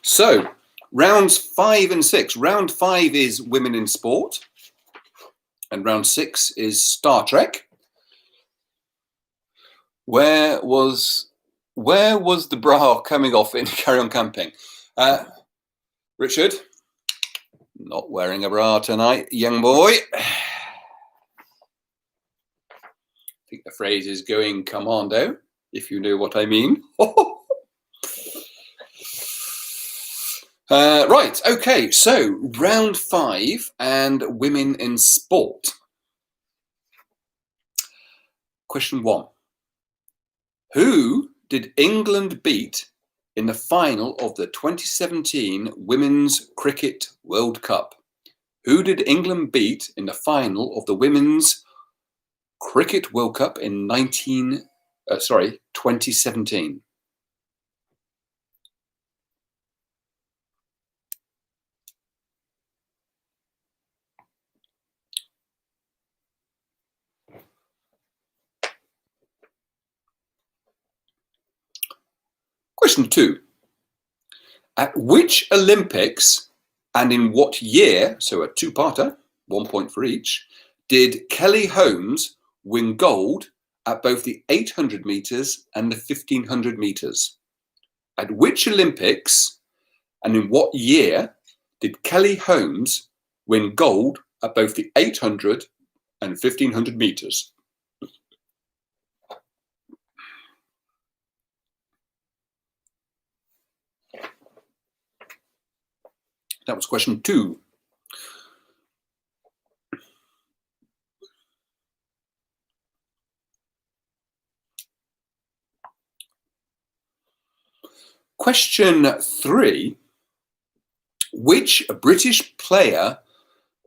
So, rounds 5 and 6. Round 5 is women in sport, and round 6 is Star Trek. Where was the bra coming off in Carry On Camping? Richard, not wearing a bra tonight, young boy. I think the phrase is going commando, if you know what I mean. Right, okay, so round 5 and women in sport. Question 1. Who did England beat in the final of the 2017 Women's Cricket World Cup? Who did England beat in the final of the Women's Cricket World Cup in 2017? Question 2. At which Olympics and in what year, so a two-parter, 1 point for each, did Kelly Holmes win gold at both the 800 metres and the 1500 metres? At which Olympics and in what year did Kelly Holmes win gold at both the 800 and 1500 metres? That was question 2. Question 3. Which British player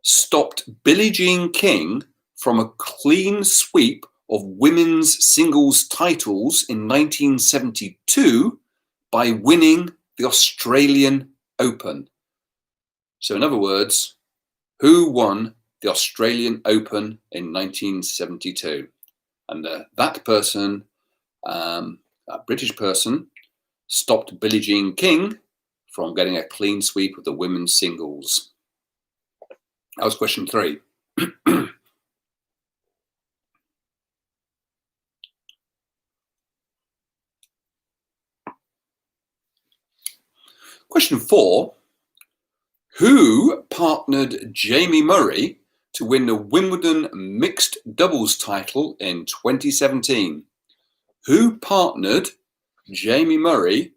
stopped Billie Jean King from a clean sweep of women's singles titles in 1972 by winning the Australian Open? So in other words, who won the Australian Open in 1972? And that person, that British person, stopped Billie Jean King from getting a clean sweep of the women's singles. That was question 3. Question 4. Who partnered Jamie Murray to win the Wimbledon mixed doubles title in 2017? Who partnered Jamie Murray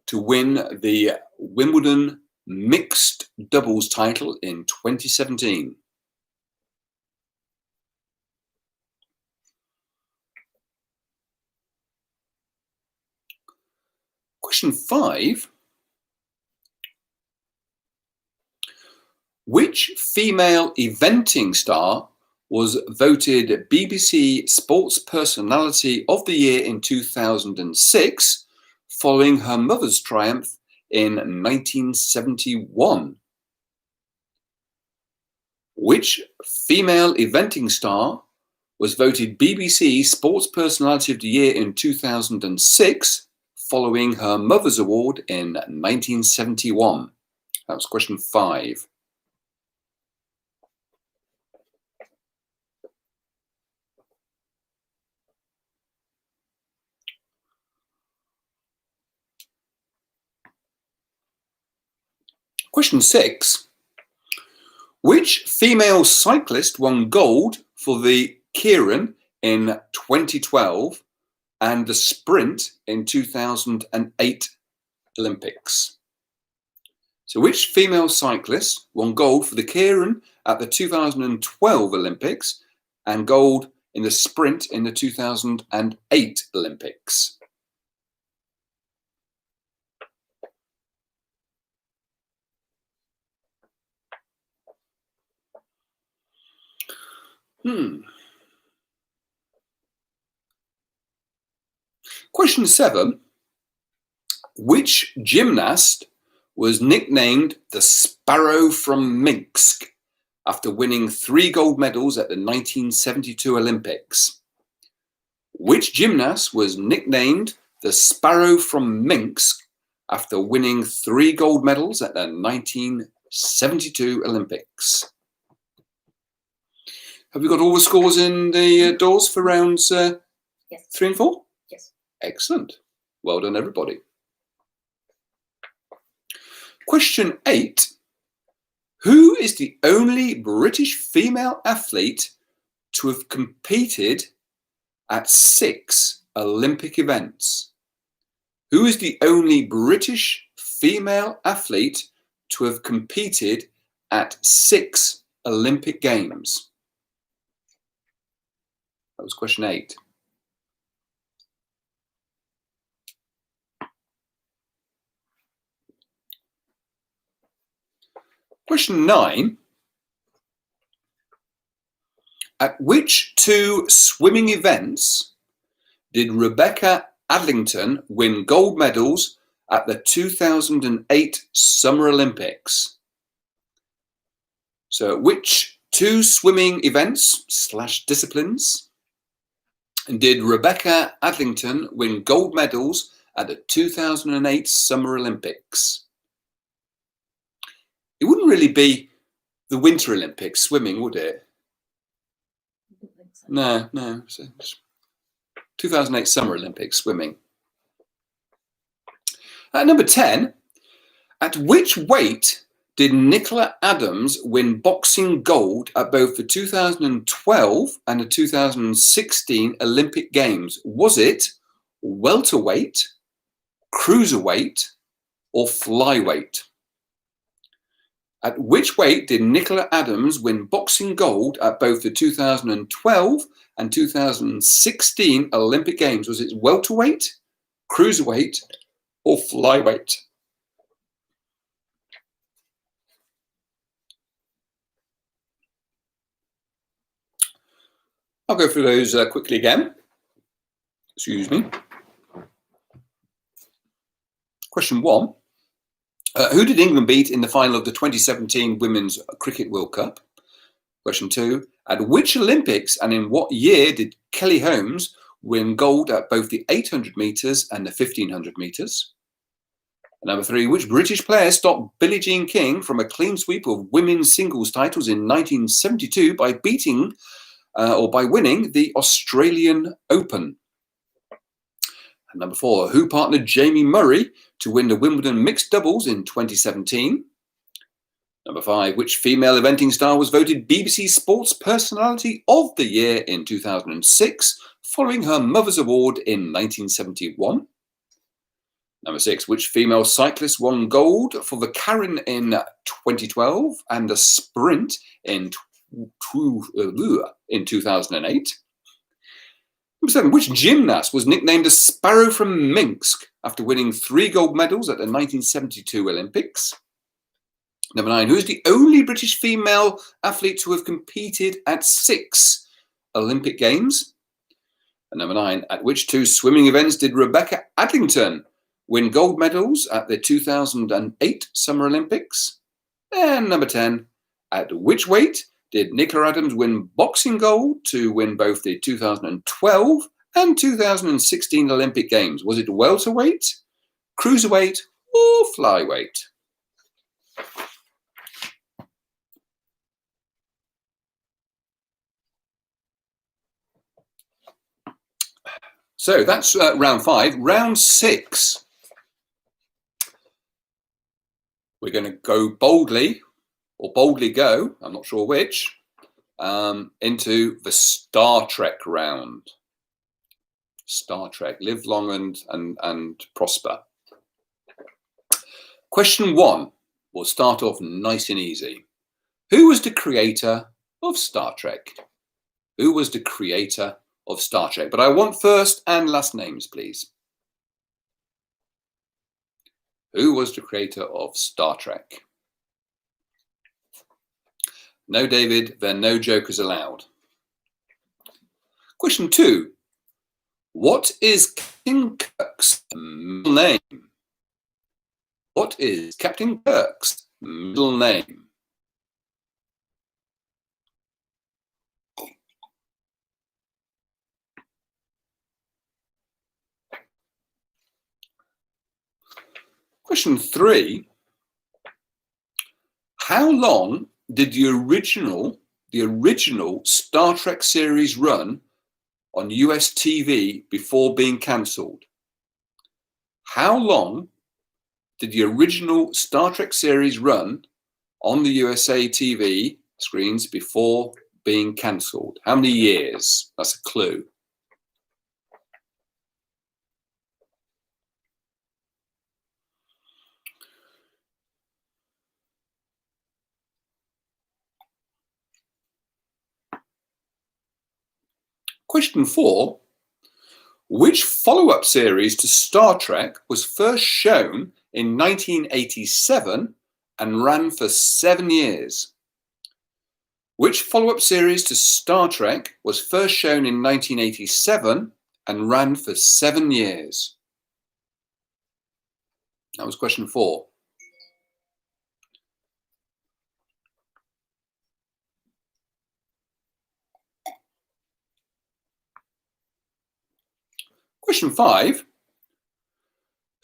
to win the Wimbledon mixed doubles title in 2017? Question 5. Which female eventing star was voted BBC Sports Personality of the Year in 2006, following her mother's triumph in 1971? Which female eventing star was voted BBC Sports Personality of the Year in 2006, following her mother's award in 1971? That was question 5. Question 6. Which female cyclist won gold for the Keirin in 2012 and the sprint in 2008 Olympics? So which female cyclist won gold for the Keirin at the 2012 Olympics and gold in the sprint in the 2008 Olympics? Question 7. Which gymnast was nicknamed the Sparrow from Minsk after winning 3 gold medals at the 1972 Olympics? Which gymnast was nicknamed the Sparrow from Minsk after winning 3 gold medals at the 1972 Olympics? Have we got all the scores in the doors for rounds Yes. 3 and 4? Yes. Excellent. Well done, everybody. Question 8. Who is the only British female athlete to have competed at 6 Olympic events? Who is the only British female athlete to have competed at 6 Olympic Games? That was question 8. Question 9. At which 2 swimming events did Rebecca Adlington win gold medals at the 2008 Summer Olympics? So which 2 swimming events / disciplines did Rebecca Adlington win gold medals at the 2008 Summer Olympics? It wouldn't really be the Winter Olympics swimming, would it? I don't think so. No. So it's 2008 Summer Olympics swimming. At number 10, at which weight did Nicola Adams win boxing gold at both the 2012 and the 2016 Olympic Games? Was it welterweight, cruiserweight, or flyweight? At which weight did Nicola Adams win boxing gold at both the 2012 and 2016 Olympic Games? Was it welterweight, cruiserweight, or flyweight? I'll go through those quickly again. Excuse me. Question 1. Who did England beat in the final of the 2017 Women's Cricket World Cup? Question 2. At which Olympics and in what year did Kelly Holmes win gold at both the 800 metres and the 1500 metres? Number 3. Which British player stopped Billie Jean King from a clean sweep of women's singles titles in 1972 by beating or by winning the Australian Open? And number 4, who partnered Jamie Murray to win the Wimbledon mixed doubles in 2017? Number 5, which female eventing star was voted BBC Sports Personality of the Year in 2006, following her mother's award in 1971? Number 6, which female cyclist won gold for the Keirin in 2012 and the sprint in 2008? Number 7, which gymnast was nicknamed a Sparrow from Minsk after winning 3 gold medals at the 1972 Olympics? Number 9, who is the only British female athlete to have competed at 6 Olympic Games? And number 9, at which 2 swimming events did Rebecca Adlington win gold medals at the 2008 Summer Olympics? And number 10, at which weight did Nicola Adams win boxing gold to win both the 2012 and 2016 Olympic Games? Was it welterweight, cruiserweight, or flyweight? So that's round 5. Round 6. We're going to go boldly, or boldly go, I'm not sure which, into the Star Trek round. Star Trek, live long and prosper. Question 1, we'll start off nice and easy. Who was the creator of Star Trek? Who was the creator of Star Trek? But I want first and last names, please. Who was the creator of Star Trek? No, David, there are no jokers allowed. Question 2. What is Captain Kirk's middle name? What is Captain Kirk's middle name? Question 3. How long did the original Star Trek series run on US TV before being cancelled? How long did the original Star Trek series run on the USA TV screens before being cancelled? How many years? That's a clue. Question 4. Which follow-up series to Star Trek was first shown in 1987 and ran for 7 years? Which follow-up series to Star Trek was first shown in 1987 and ran for 7 years? That was question 4. Question 5.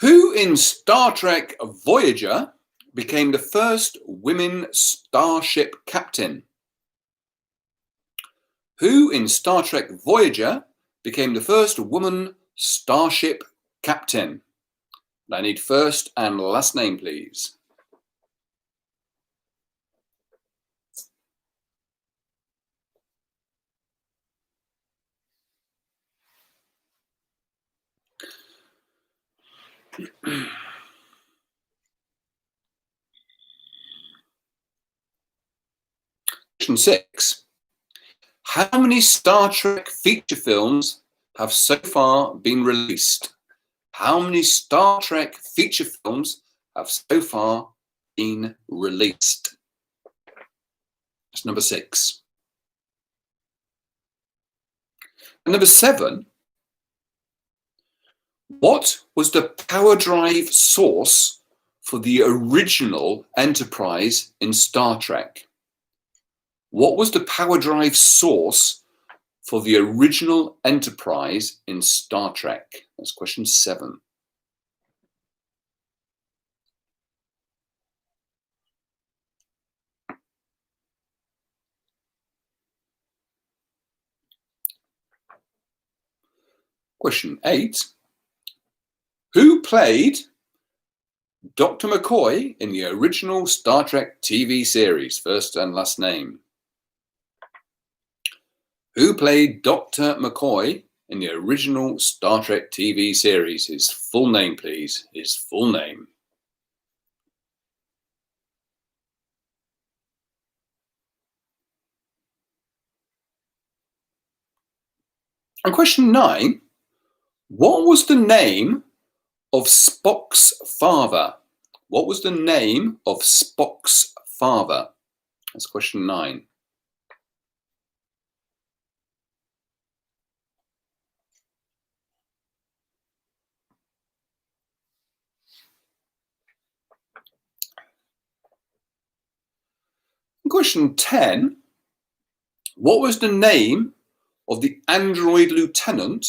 Who in Star Trek Voyager became the first women starship captain? Who in Star Trek Voyager became the first woman starship captain? I need first and last name, please. Question 6. How many Star Trek feature films have so far been released? How many Star Trek feature films have so far been released? That's number 6. And number 7. What was the power drive source for the original Enterprise in Star Trek? What was the power drive source for the original Enterprise in Star Trek? That's question 7. Question 8. Who played Dr. McCoy in the original Star Trek TV series? First and last name. Who played Dr. McCoy in the original Star Trek TV series? His full name, please. His full name. And question 9. What was the name of Spock's father? What was the name of Spock's father? That's question 9. Question 10. What was the name of the android lieutenant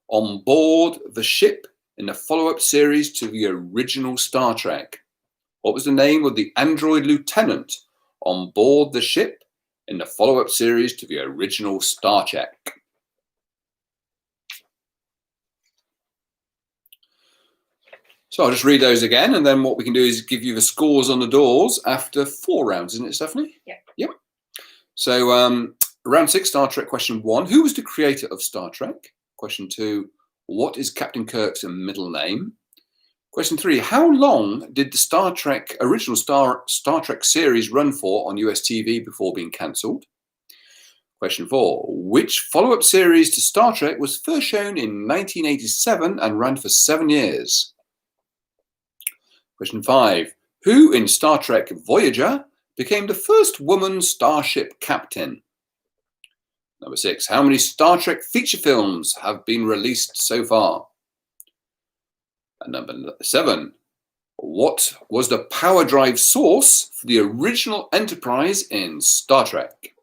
on board the ship in the follow-up series to the original Star Trek? What was the name of the android lieutenant on board the ship in the follow-up series to the original Star Trek? So I'll just read those again, and then what we can do is give you the scores on the doors after 4 rounds, isn't it, Stephanie? Yeah. Yep. So round 6, Star Trek, question 1. Who was the creator of Star Trek? Question 2. What is Captain Kirk's middle name? Question 3. How long did the original Star Trek series run for on US TV before being cancelled? Question 4. Which follow-up series to Star Trek was first shown in 1987 and ran for 7 years? Question 5. Who in Star Trek Voyager became the first woman starship captain? Number 6. How many Star Trek feature films have been released so far? And number 7. What was the power drive source for the original Enterprise in Star Trek?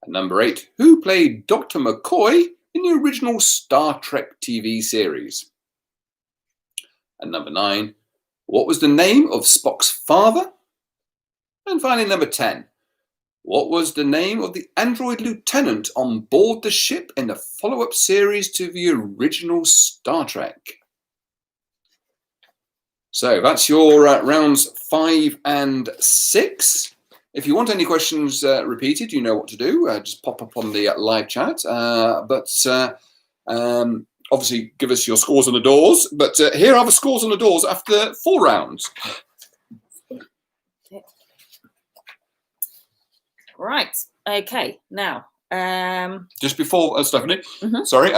And number 8. Who played Dr. McCoy in the original Star Trek TV series? And number 9. What was the name of Spock's father? And finally, number 10. What was the name of the android lieutenant on board the ship in the follow-up series to the original Star Trek? So that's your rounds 5 and 6. If you want any questions repeated, you know what to do. Just pop up on the live chat. Obviously, give us your scores on the doors. But here are the scores on the doors after 4 rounds. Right. Okay. Now, Just before, Stephanie, Mhm. sorry.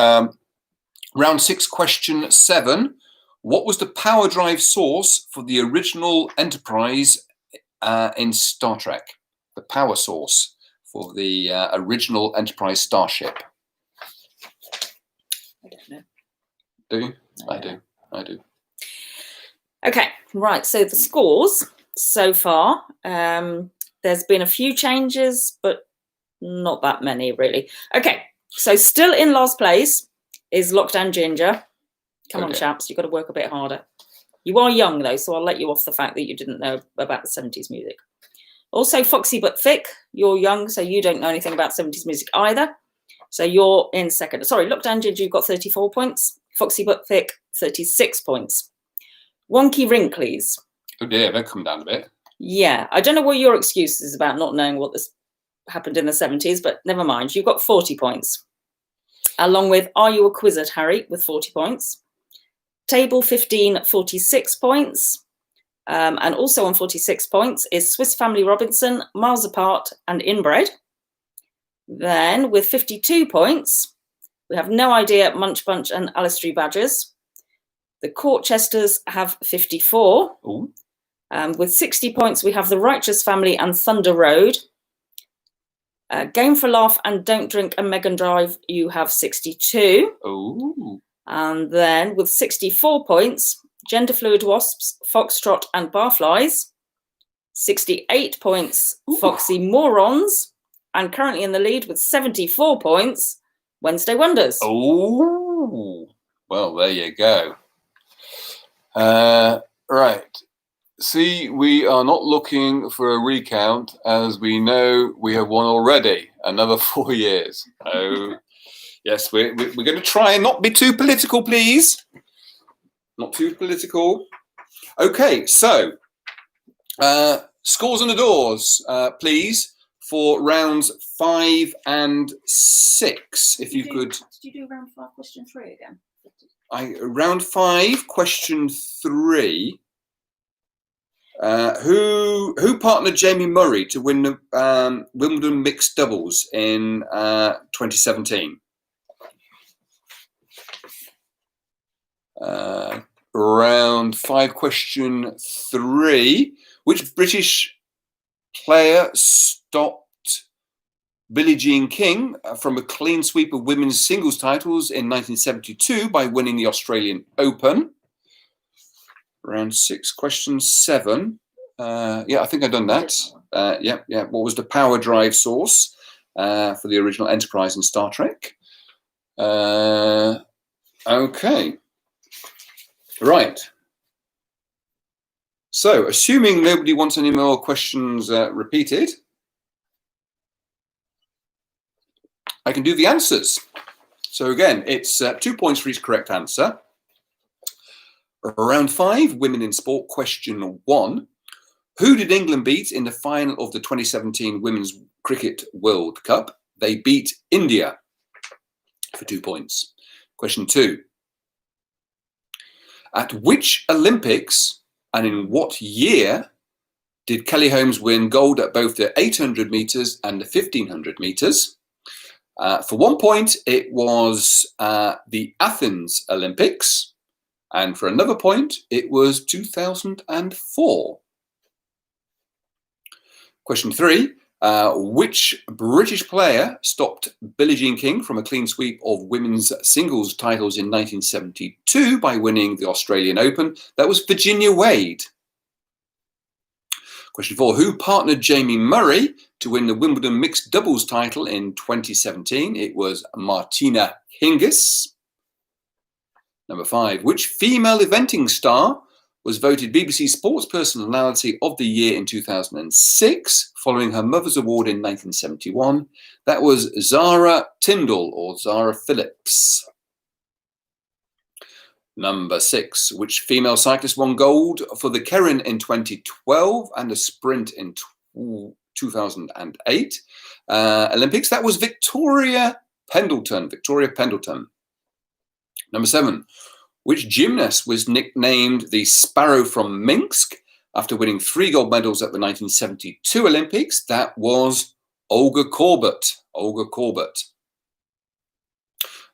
Round 6, question 7. What was the power drive source for the original Enterprise in Star Trek? The power source for the original Enterprise starship. I don't know. Do you? No. I do. Okay. Right. So the scores so far. There's been a few changes, but not that many really. Okay. So still in last place is Lockdown Ginger. Come on, Okay. chaps. You've got to work a bit harder. You are young though, so I'll let you off the fact that you didn't know about the 70s music. Also, Foxy but Thick, you're young, so you don't know anything about 70s music either. So you're in second. Sorry, Lockdown Ginger, you've got 34 points. Foxy but Thick, 36 points. Wonky Wrinklies. Oh dear, they've come down a bit. Yeah, I don't know what your excuse is about not knowing what this happened in the 70s, but never mind. You've got 40 points. Along with Are You a Quizzard, Harry, with 40 points. Table 15, 46 points. And also on 46 points is Swiss Family Robinson, Miles Apart, and Inbred. Then with 52 points, we have No Idea, Munch Bunch, and Alistair Badgers. The Courtchesters have 54. Ooh. With 60 points, we have The Righteous Family and Thunder Road. Game for Laugh and Don't Drink and Megan Drive, you have 62. Ooh. And then with 64 points, Gender Fluid Wasps, Foxtrot and Barflies. 68 points, Foxy Morons. And currently in the lead with 74 points, Wednesday Wonders. Oh, well, there you go. Right. See, we are not looking for a recount, as we know we have won already another 4 years. Oh, yes, we're going to try and not be too political, please. Not too political. Okay, so scores on the doors, please, for rounds 5 and 6. If you could. Did you do round 5, question 3 again? Round 5, question 3. Who partnered Jamie Murray to win the Wimbledon mixed doubles in 2017? round 5, question 3. Which British player stopped Billie Jean King from a clean sweep of women's singles titles in 1972 by winning the Australian Open? Round 6, question 7. Yeah, I think I've done that. Yeah. What was the power drive source for the original Enterprise in Star Trek? Okay. Right. So, assuming nobody wants any more questions repeated, I can do the answers. So again, it's 2 points for each correct answer. Round 5, women in sport, question 1. Who did England beat in the final of the 2017 Women's Cricket World Cup? They beat India for 2 points. Question 2. At which Olympics and in what year did Kelly Holmes win gold at both the 800 metres and the 1500 metres? For 1 point, it was the Athens Olympics. And for another point, it was 2004. Question 3. Which British player stopped Billie Jean King from a clean sweep of women's singles titles in 1972 by winning the Australian Open? That was Virginia Wade. Question 4. Who partnered Jamie Murray to win the Wimbledon mixed doubles title in 2017? It was Martina Hingis. Number 5. Which female eventing star was voted BBC Sports Personality of the Year in 2006, following her Mother's Award in 1971? That was Zara Tindall, or Zara Phillips. Number 6. Which female cyclist won gold for the Keirin in 2012 and the sprint in 2008 Olympics? That was Victoria Pendleton. Number 7. Which gymnast was nicknamed the Sparrow from Minsk after winning 3 gold medals at the 1972 Olympics? That was Olga Korbut.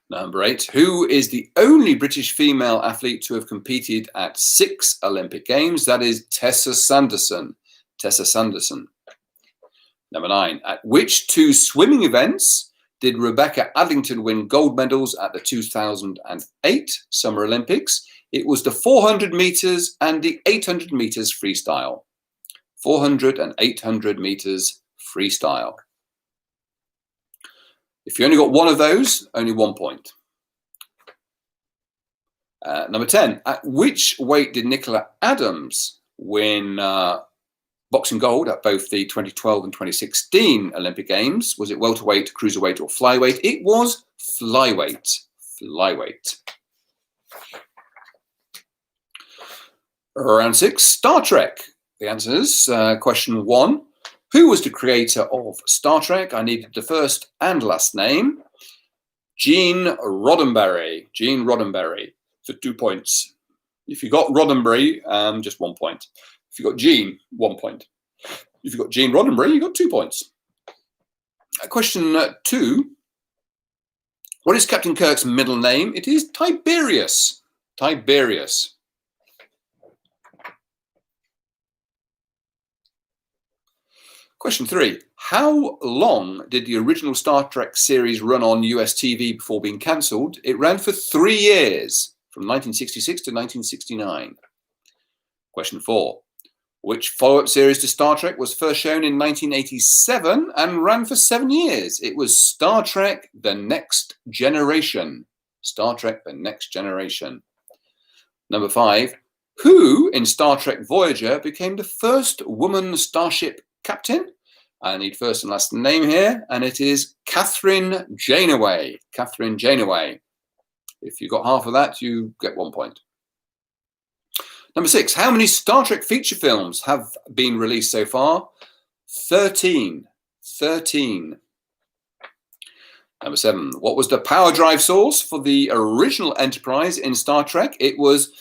Number 8. Who is the only British female athlete to have competed at 6 Olympic Games? That is Tessa Sanderson. Number 9. At which 2 swimming events did Rebecca Adlington win gold medals at the 2008 Summer Olympics? It was the 400 metres and the 800 metres freestyle. 400 and 800 metres freestyle. If you only got one of those, only 1 point. Number 10. At which weight did Nicola Adams win boxing gold at both the 2012 and 2016 Olympic Games? Was it welterweight, cruiserweight, or flyweight? It was flyweight. Round 6, Star Trek. The answers. Question 1. Who was the creator of Star Trek? I needed the first and last name. Gene Roddenberry. For 2 points. If you got Roddenberry, just 1 point. If you got Gene, 1 point. If you got Gene Roddenberry, you got 2 points. Question 2. What is Captain Kirk's middle name? It is Tiberius. Question 3. How long did the original Star Trek series run on US TV before being cancelled? It ran for 3 years, from 1966 to 1969. Question 4. Which follow-up series to Star Trek was first shown in 1987 and ran for 7 years? It was Star Trek The Next Generation. Number 5. Who in Star Trek Voyager became the first woman starship captain? I need first and last name here, and it is Catherine Janeway. If you got half of that, you get 1 point. Number 6. How many Star Trek feature films have been released so far? 13. Number 7. What was the power drive source for the original Enterprise in Star Trek? It was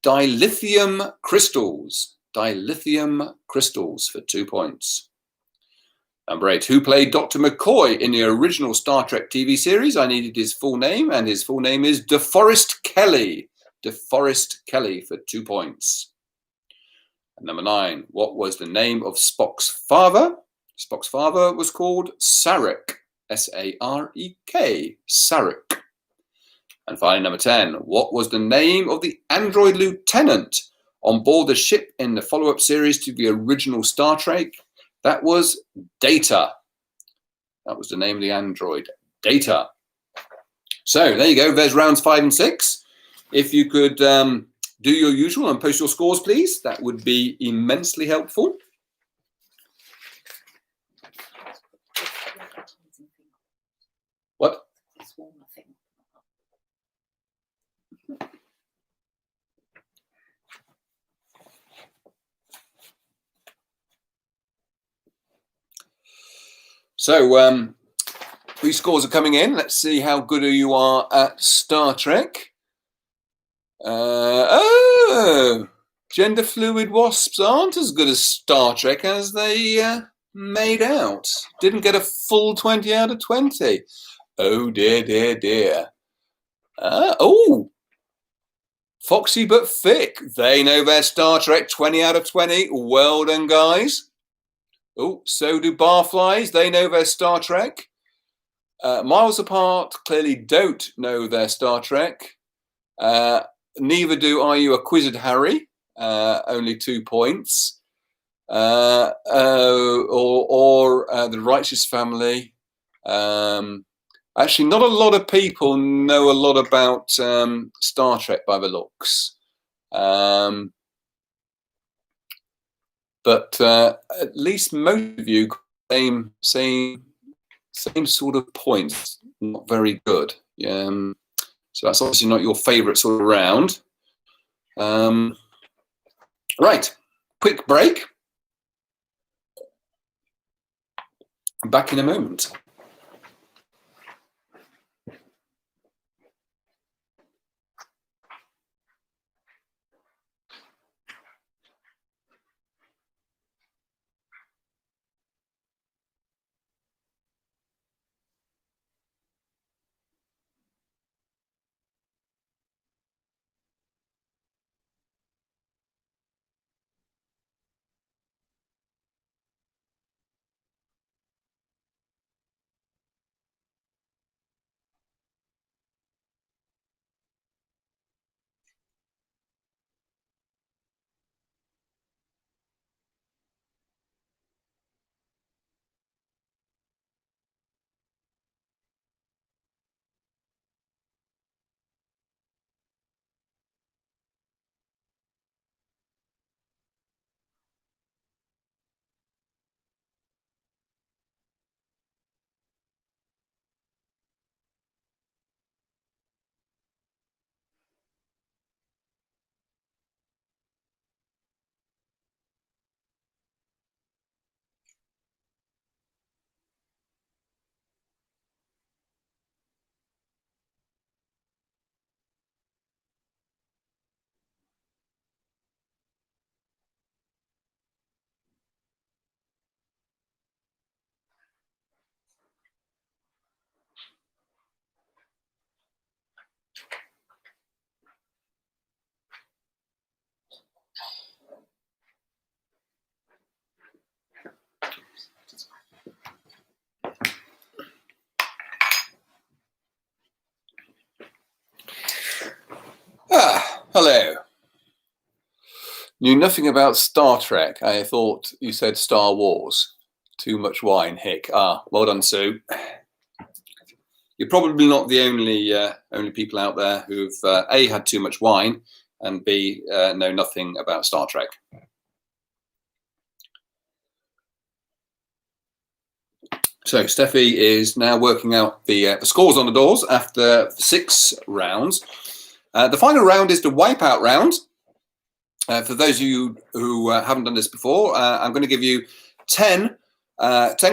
dilithium crystals. For 2 points. Number 8. Who played Dr. McCoy in the original Star Trek TV series? I needed his full name, and his full name is DeForest Kelley. DeForest Kelley for 2 points. And number 9, what was the name of Spock's father? Spock's father was called Sarek, S-A-R-E-K, Sarek. And finally, number 10, what was the name of the android lieutenant on board the ship in the follow-up series to the original Star Trek? That was Data. That was the name of the android, Data. So there you go. There's rounds 5 and 6. If you could do your usual and post your scores, please, that would be immensely helpful. What? So these scores are coming in. Let's see how good you are at Star Trek. Oh, gender fluid wasps aren't as good as Star Trek as they made out. Didn't get a full 20 out of 20. Oh dear, dear, dear. Oh, Foxy but thick. They know their Star Trek. 20 out of 20. Well done, guys. Oh, so do barflies. They know their Star Trek. Miles apart clearly don't know their Star Trek. Neither do Are You Acquisitive Harry? Only 2 points. Or The Righteous Family. Actually, not a lot of people know a lot about Star Trek by the looks. But at least most of you same sort of points. Not very good. So that's obviously not your favourite sort of round. Right, quick break. Back in a moment. Hello. Knew nothing about Star Trek. I thought you said Star Wars. Too much wine, hick. Well done, Sue. You're probably not the only people out there who've A, had too much wine, and B, know nothing about Star Trek. So Steffi is now working out the scores on the doors after 6 rounds. The final round is the wipeout round. For those of you who haven't done this before, I'm going to give you 10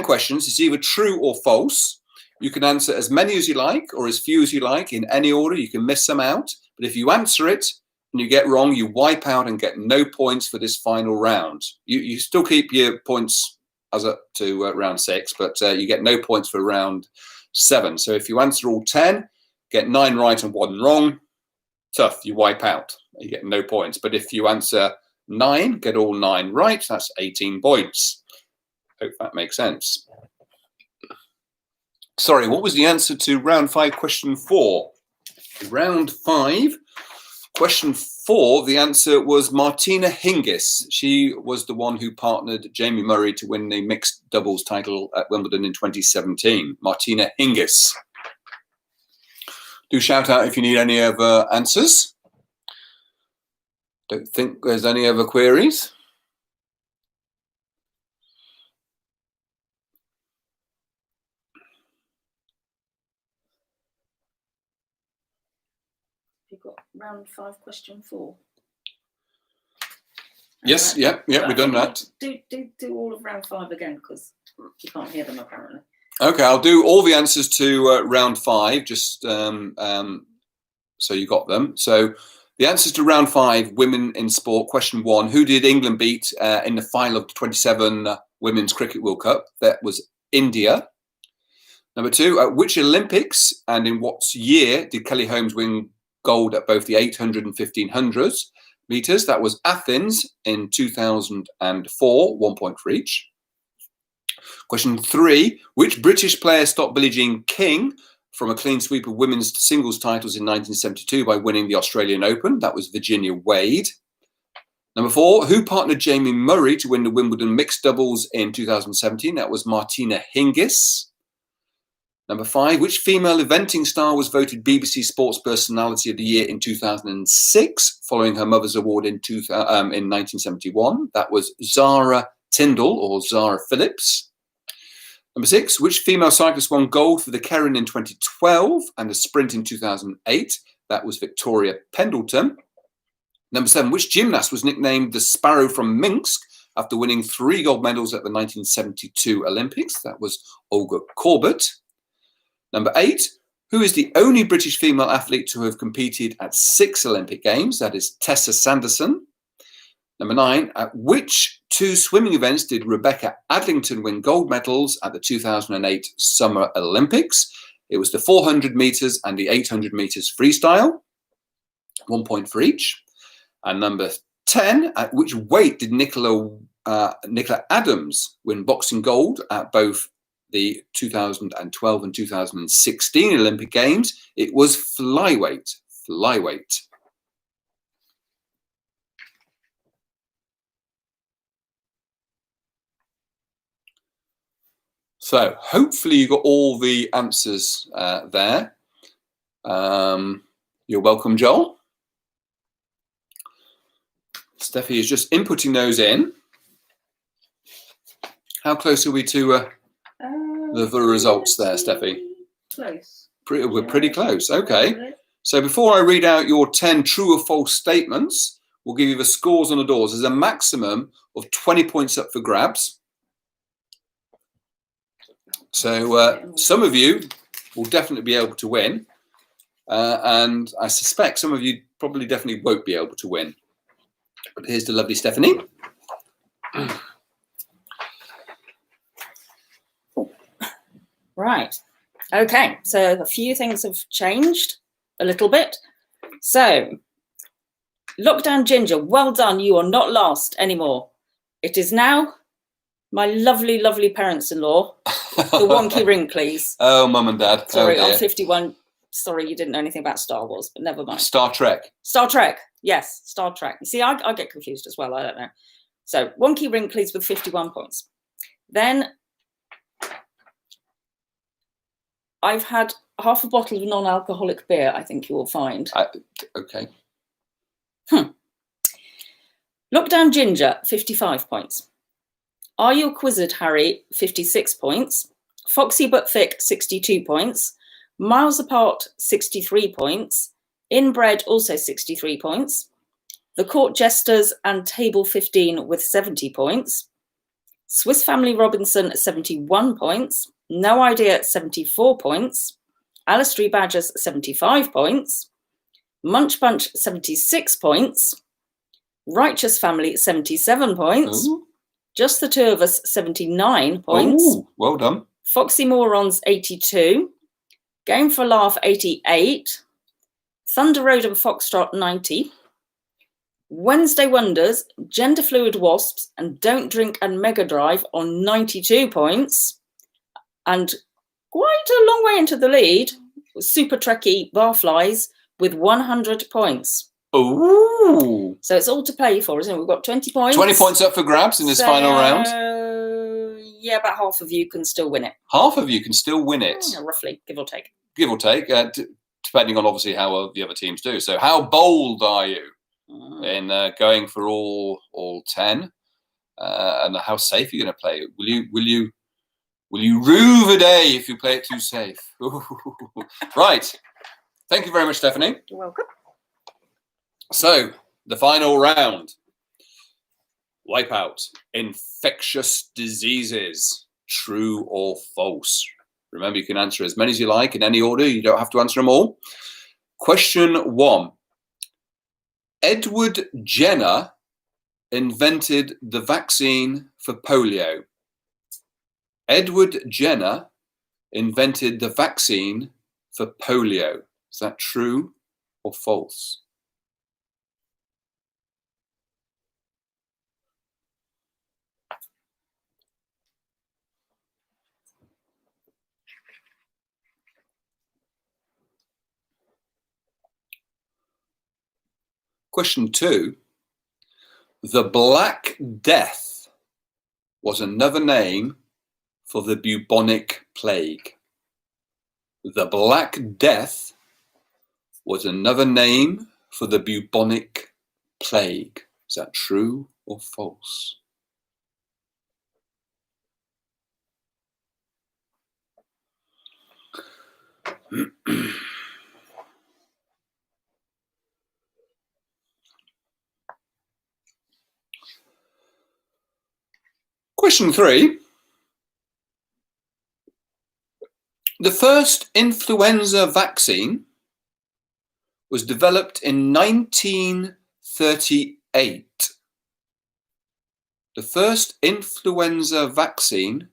questions. It's either true or false. You can answer as many as you like or as few as you like in any order. You can miss some out. But if you answer it and you get wrong, you wipe out and get no points for this final round. You still keep your points as up to round 6, but you get no points for round 7. So if you answer all 10, get 9 right and 1 wrong, tough. You wipe out. You get no points. But if you answer 9, get all 9 right, that's 18 points. Hope that makes sense. Sorry, what was the answer to round 5, question 4? Round 5, question 4, the answer was Martina Hingis. She was the one who partnered Jamie Murray to win the mixed doubles title at Wimbledon in 2017. Martina Hingis. Do shout out if you need any other answers. Don't think there's any other queries. You've got round 5, question 4. Yes, yeah, we've done that. Do all of round 5 again, because you can't hear them apparently. Okay, I'll do all the answers to round 5, just so you got them. So the answers to round 5, women in sport, question 1, who did England beat in the final of the 27 Women's Cricket World Cup? That was India. Number 2, at which Olympics and in what year did Kelly Holmes win gold at both the 800 and 1500 meters? That was Athens in 2004, 1 point for each. Question 3, which British player stopped Billie Jean King from a clean sweep of women's singles titles in 1972 by winning the Australian Open? That was Virginia Wade. Number 4, who partnered Jamie Murray to win the Wimbledon mixed doubles in 2017? That was Martina Hingis. Number 5, which female eventing star was voted BBC Sports Personality of the Year in 2006, following her mother's award in 1971? That was Zara Tindall, or Zara Phillips. Number 6, which female cyclist won gold for the Keirin in 2012 and the sprint in 2008? That was Victoria Pendleton. Number 7, which gymnast was nicknamed the Sparrow from Minsk after winning 3 gold medals at the 1972 Olympics? That was Olga Korbut. Number 8, who is the only British female athlete to have competed at 6 Olympic Games? That is Tessa Sanderson. Number 9, at which 2 swimming events did Rebecca Adlington win gold medals at the 2008 Summer Olympics? It was the 400 meters and the 800 meters freestyle. 1 point for each. And number 10, at which weight did Nicola Adams win boxing gold at both the 2012 and 2016 Olympic Games? It was flyweight. So hopefully you got all the answers there. You're welcome, Joel. Steffi is just inputting those in. How close are we to the results there, Steffi? Close. We're pretty close. Okay. So before I read out your 10 true or false statements, we'll give you the scores on the doors. There's a maximum of 20 points up for grabs. So some of you will definitely be able to win. And I suspect some of you probably definitely won't be able to win. But here's the lovely Stephanie. Right. Okay. So a few things have changed a little bit. So, Lockdown Ginger, well done. You are not last anymore. It is now my lovely, lovely parents-in-law, the Wonky Wrinklies. Oh, Mum and Dad. Sorry, I'm 51. Sorry, you didn't know anything about Star Wars, but never mind. Star Trek. Star Trek. Yes, Star Trek. You see, I get confused as well. I don't know. So, Wonky Wrinklies with 51 points. Then I've had half a bottle of non-alcoholic beer, I think you will find. Okay. Lockdown Ginger, 55 points. Are You a Quizzard, Harry, 56 points. Foxy But Thick, 62 points. Miles Apart, 63 points. Inbred, also 63 points. The Court Jesters and Table 15 with 70 points. Swiss Family Robinson, 71 points. No Idea, 74 points. Alistair Badgers, 75 points. Munch Bunch, 76 points. Righteous Family, 77 points. Ooh. Just the Two of Us, 79 points. Ooh, well done. Foxy Morons, 82. Game for a Laugh, 88. Thunder Road and Foxtrot 90. Wednesday Wonders, Gender Fluid Wasps, and Don't Drink and Mega Drive on 92 points. And quite a long way into the lead, Super Trekkie Barflies with 100 points. Ooh. So it's all to play for, isn't it? We've got 20 points. 20 points up for grabs in this final round. Yeah, about half of you can still win it. Half of you can still win it. Yeah, roughly, give or take. Give or take, depending on obviously how well the other teams do. So how bold are you in going for all 10? And how safe are you going to play? Will you rue the day if you play it too safe? Right. Thank you very much, Stephanie. You're welcome. So, the final round. Wipeout. Infectious diseases. True or false? Remember, you can answer as many as you like in any order. You don't have to answer them all. Question 1. Edward Jenner invented the vaccine for polio. Edward Jenner invented the vaccine for polio. Is that true or false? Question 2. The Black Death was another name for the bubonic plague. The Black Death was another name for the bubonic plague. Is that true or false? Question 3. The first influenza vaccine was developed in 1938. The first influenza vaccine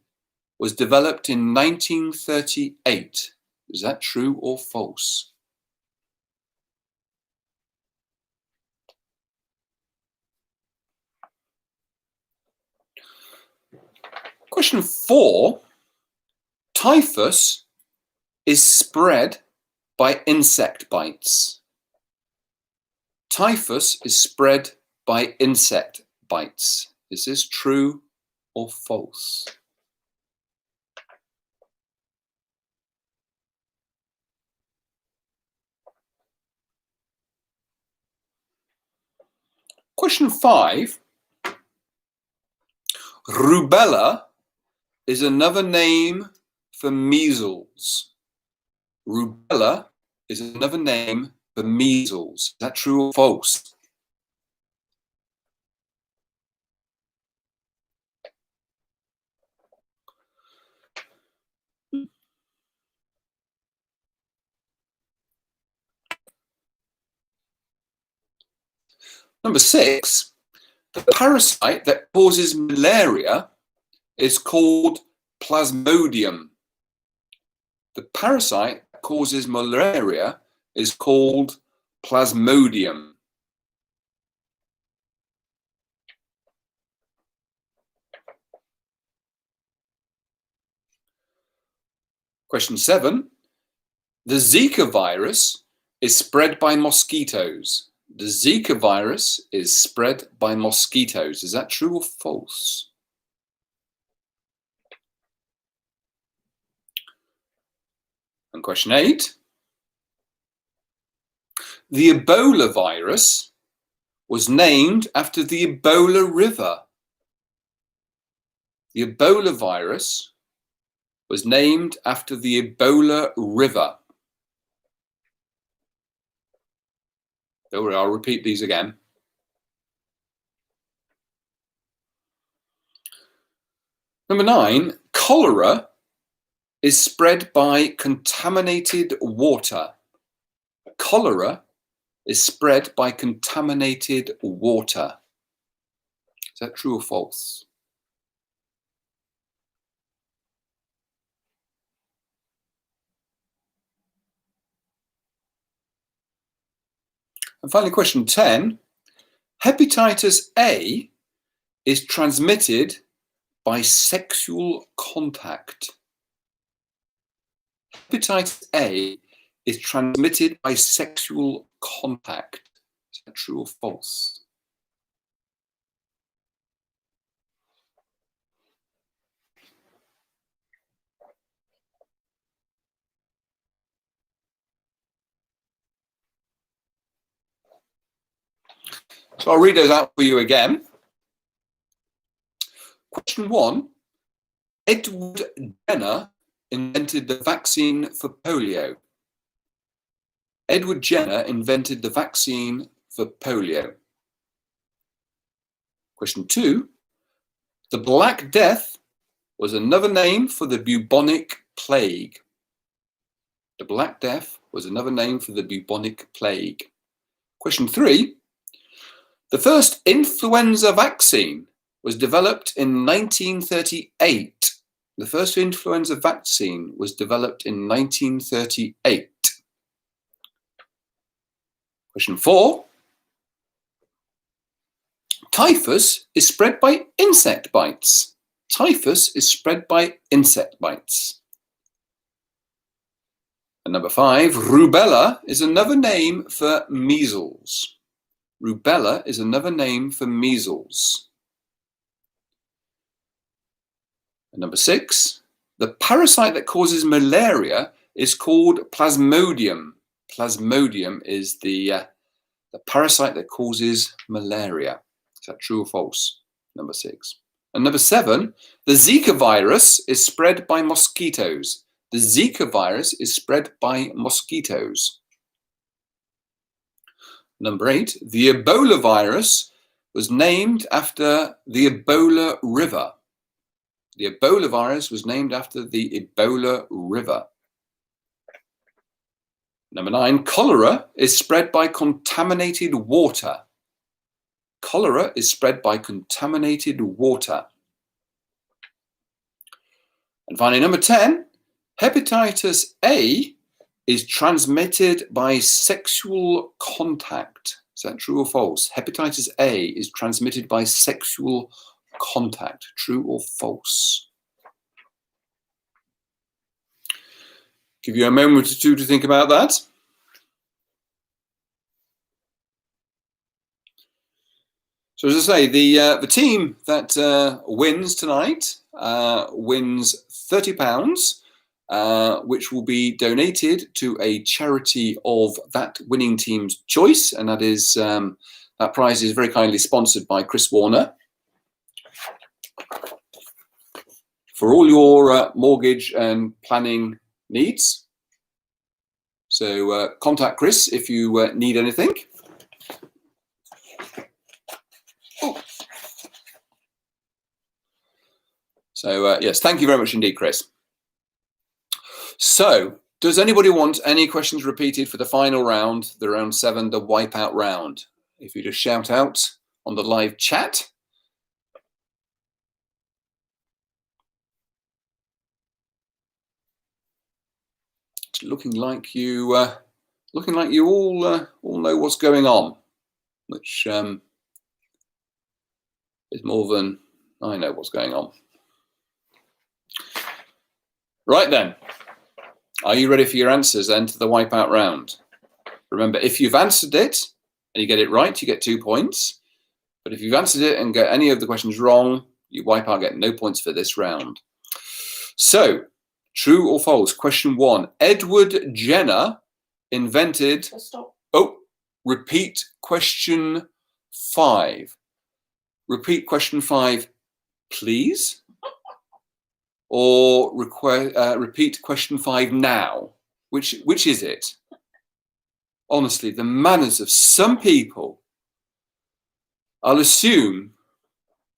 was developed in 1938. Is that true or false? Question 4. Typhus is spread by insect bites. Typhus is spread by insect bites. Is this true or false? Question 5. Rubella is another name for measles. Rubella is another name for measles. Is that true or false? Number 6, the parasite that causes malaria is called Plasmodium. The parasite that causes malaria is called Plasmodium. Question 7. The Zika virus is spread by mosquitoes. The Zika virus is spread by mosquitoes. Is that true or false? And question 8. The Ebola virus was named after the Ebola River. The Ebola virus was named after the Ebola River. Don't worry, I'll repeat these again. Number 9, cholera is spread by contaminated water. Cholera is spread by contaminated water. Is that true or false? And finally, question 10. Hepatitis A is transmitted by sexual contact. Hepatitis A is transmitted by sexual contact. Is that true or false? So I'll read those out for you again. Question 1. Edward Jenner invented the vaccine for polio. Edward Jenner invented the vaccine for polio. Question 2. The Black Death was another name for the bubonic plague. The Black Death was another name for the bubonic plague. Question 3. The first influenza vaccine was developed in 1938. The first influenza vaccine was developed in 1938. Question 4. Typhus is spread by insect bites. Typhus is spread by insect bites. And number 5, rubella is another name for measles. Rubella is another name for measles. And number 6, the parasite that causes malaria is called Plasmodium. Plasmodium is the parasite that causes malaria. Is that true or false? Number 6. And number 7, the Zika virus is spread by mosquitoes. The Zika virus is spread by mosquitoes. Number 8, the Ebola virus was named after the Ebola River. The Ebola virus was named after the Ebola River. Number 9, cholera is spread by contaminated water. Cholera is spread by contaminated water. And finally, number 10, hepatitis A is transmitted by sexual contact. Is that true or false? Hepatitis A is transmitted by sexual contact. True or false? Give you a moment or two to think about that. So as I say, the team that wins tonight wins £30. Which will be donated to a charity of that winning team's choice, and that is that prize is very kindly sponsored by Chris Warner for all your mortgage and planning needs. So contact Chris if you need anything. Oh. So yes, thank you very much indeed, Chris. So, does anybody want any questions repeated for the final round, the round 7, the wipeout round? If you just shout out on the live chat. It's looking like you all know what's going on, which is more than I know what's going on. Right then. Are you ready for your answers then to the wipeout round? Remember, if you've answered it and you get it right, you get 2 points. But if you've answered it and get any of the questions wrong, you wipe out, get no points for this round. So, true or false? Question 1. Edward Jenner invented... Stop. Oh, repeat question 5. Repeat question 5, please. Or repeat question 5 now. Which is it? Honestly, the manners of some people. I'll assume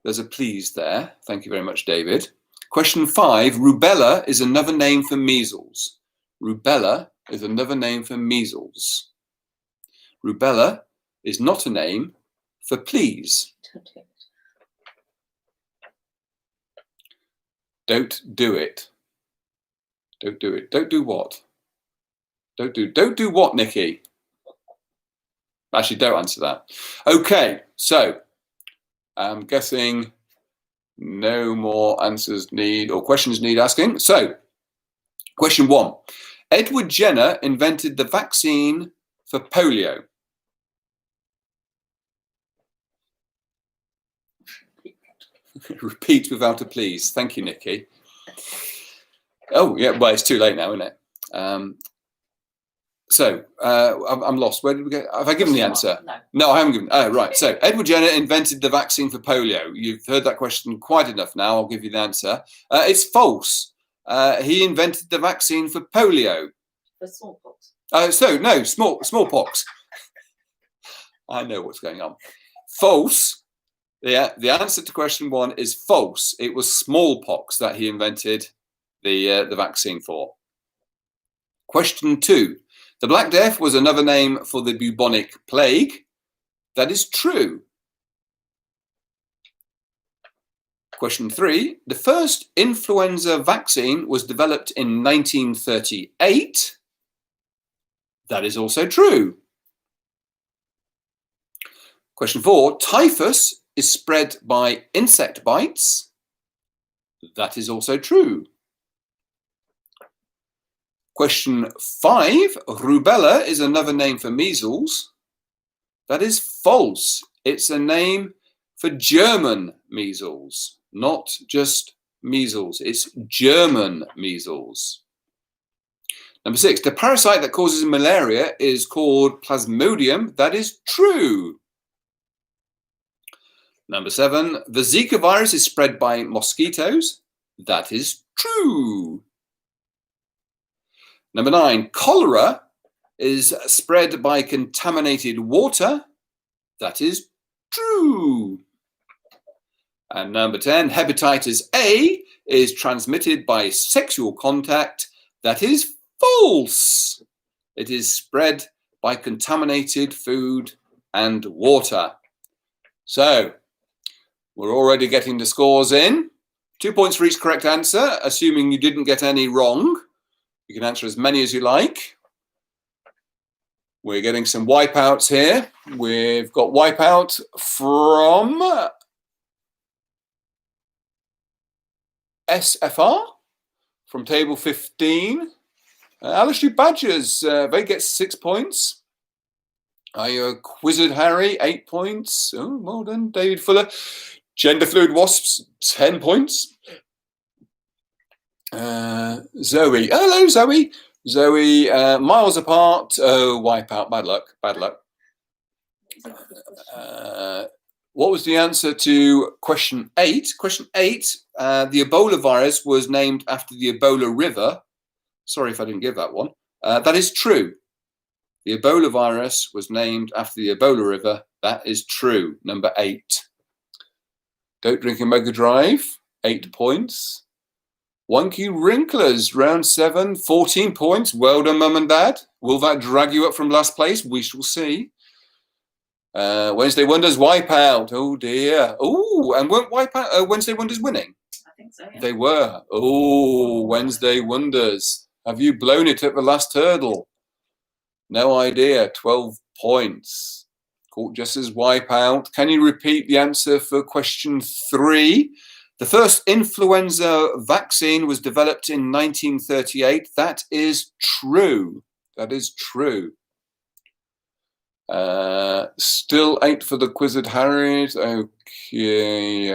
there's a please there. Thank you very much, David. Question 5, rubella is another name for measles. Rubella is another name for measles. Rubella is not a name for please. Don't do it. Don't do it. Don't do what? Don't do what, Nikki? Actually, don't answer that. Okay, so I'm guessing no more answers or questions need asking. So, question 1. Edward Jenner invented the vaccine for polio. Repeat without a please. Thank you, Nikki. Oh, yeah, well, it's too late now, isn't it? I'm lost. Where did we go? Have I given the answer? No, I haven't given. Oh, right. So, Edward Jenner invented the vaccine for polio. You've heard that question quite enough now. I'll give you the answer. It's false. He invented the vaccine for polio. For smallpox. No, smallpox. I know what's going on. False. Yeah, the answer to question 1 is false. It was smallpox that he invented the vaccine for. Question 2. The Black Death was another name for the bubonic plague. That is true. Question 3. The first influenza vaccine was developed in 1938. That is also true. Question 4. Typhus is spread by insect bites. That is also true. Question 5. Rubella is another name for measles. That is false. It's a name for German measles, not just measles. It's German measles. Number 6. The parasite that causes malaria is called Plasmodium. That is true. Number 7. The Zika virus is spread by mosquitoes. That is true. Number 9. Cholera is spread by contaminated water. That is true. And number 10. Hepatitis A is transmitted by sexual contact. That is false. It is spread by contaminated food and water. So, we're already getting the scores in. 2 points for each correct answer, assuming you didn't get any wrong. You can answer as many as you like. We're getting some wipeouts here. We've got wipeout from SFR from table 15. Alistair Badgers, they get 6 points. Quizzard Harry, 8 points. Oh, well done. David Fuller. Gender Fluid Wasps, 10 points. Zoe. Hello, Zoe. Zoe, miles apart. Oh, wipeout. Bad luck. Bad luck. What was the answer to question 8? Question 8, the Ebola virus was named after the Ebola River. Sorry if I didn't give that one. That is true. The Ebola virus was named after the Ebola River. That is true. Number 8. Don't Drink a Mega Drive, 8 points. Wonky Wrinklers, round 7, 14 points. Well done, Mum and Dad. Will that drag you up from last place? We shall see. Wednesday Wonders, Wipeout. Oh dear. Oh, and weren't Wednesday Wonders winning? I think so, yeah. They were. Oh, Wednesday Wonders. Have you blown it at the last hurdle? No idea. 12 points. Court Justice Wipeout. Can you repeat the answer for question 3? The first influenza vaccine was developed in 1938. That is true. That is true. Still 8 for the Quizzard Harriet. Okay.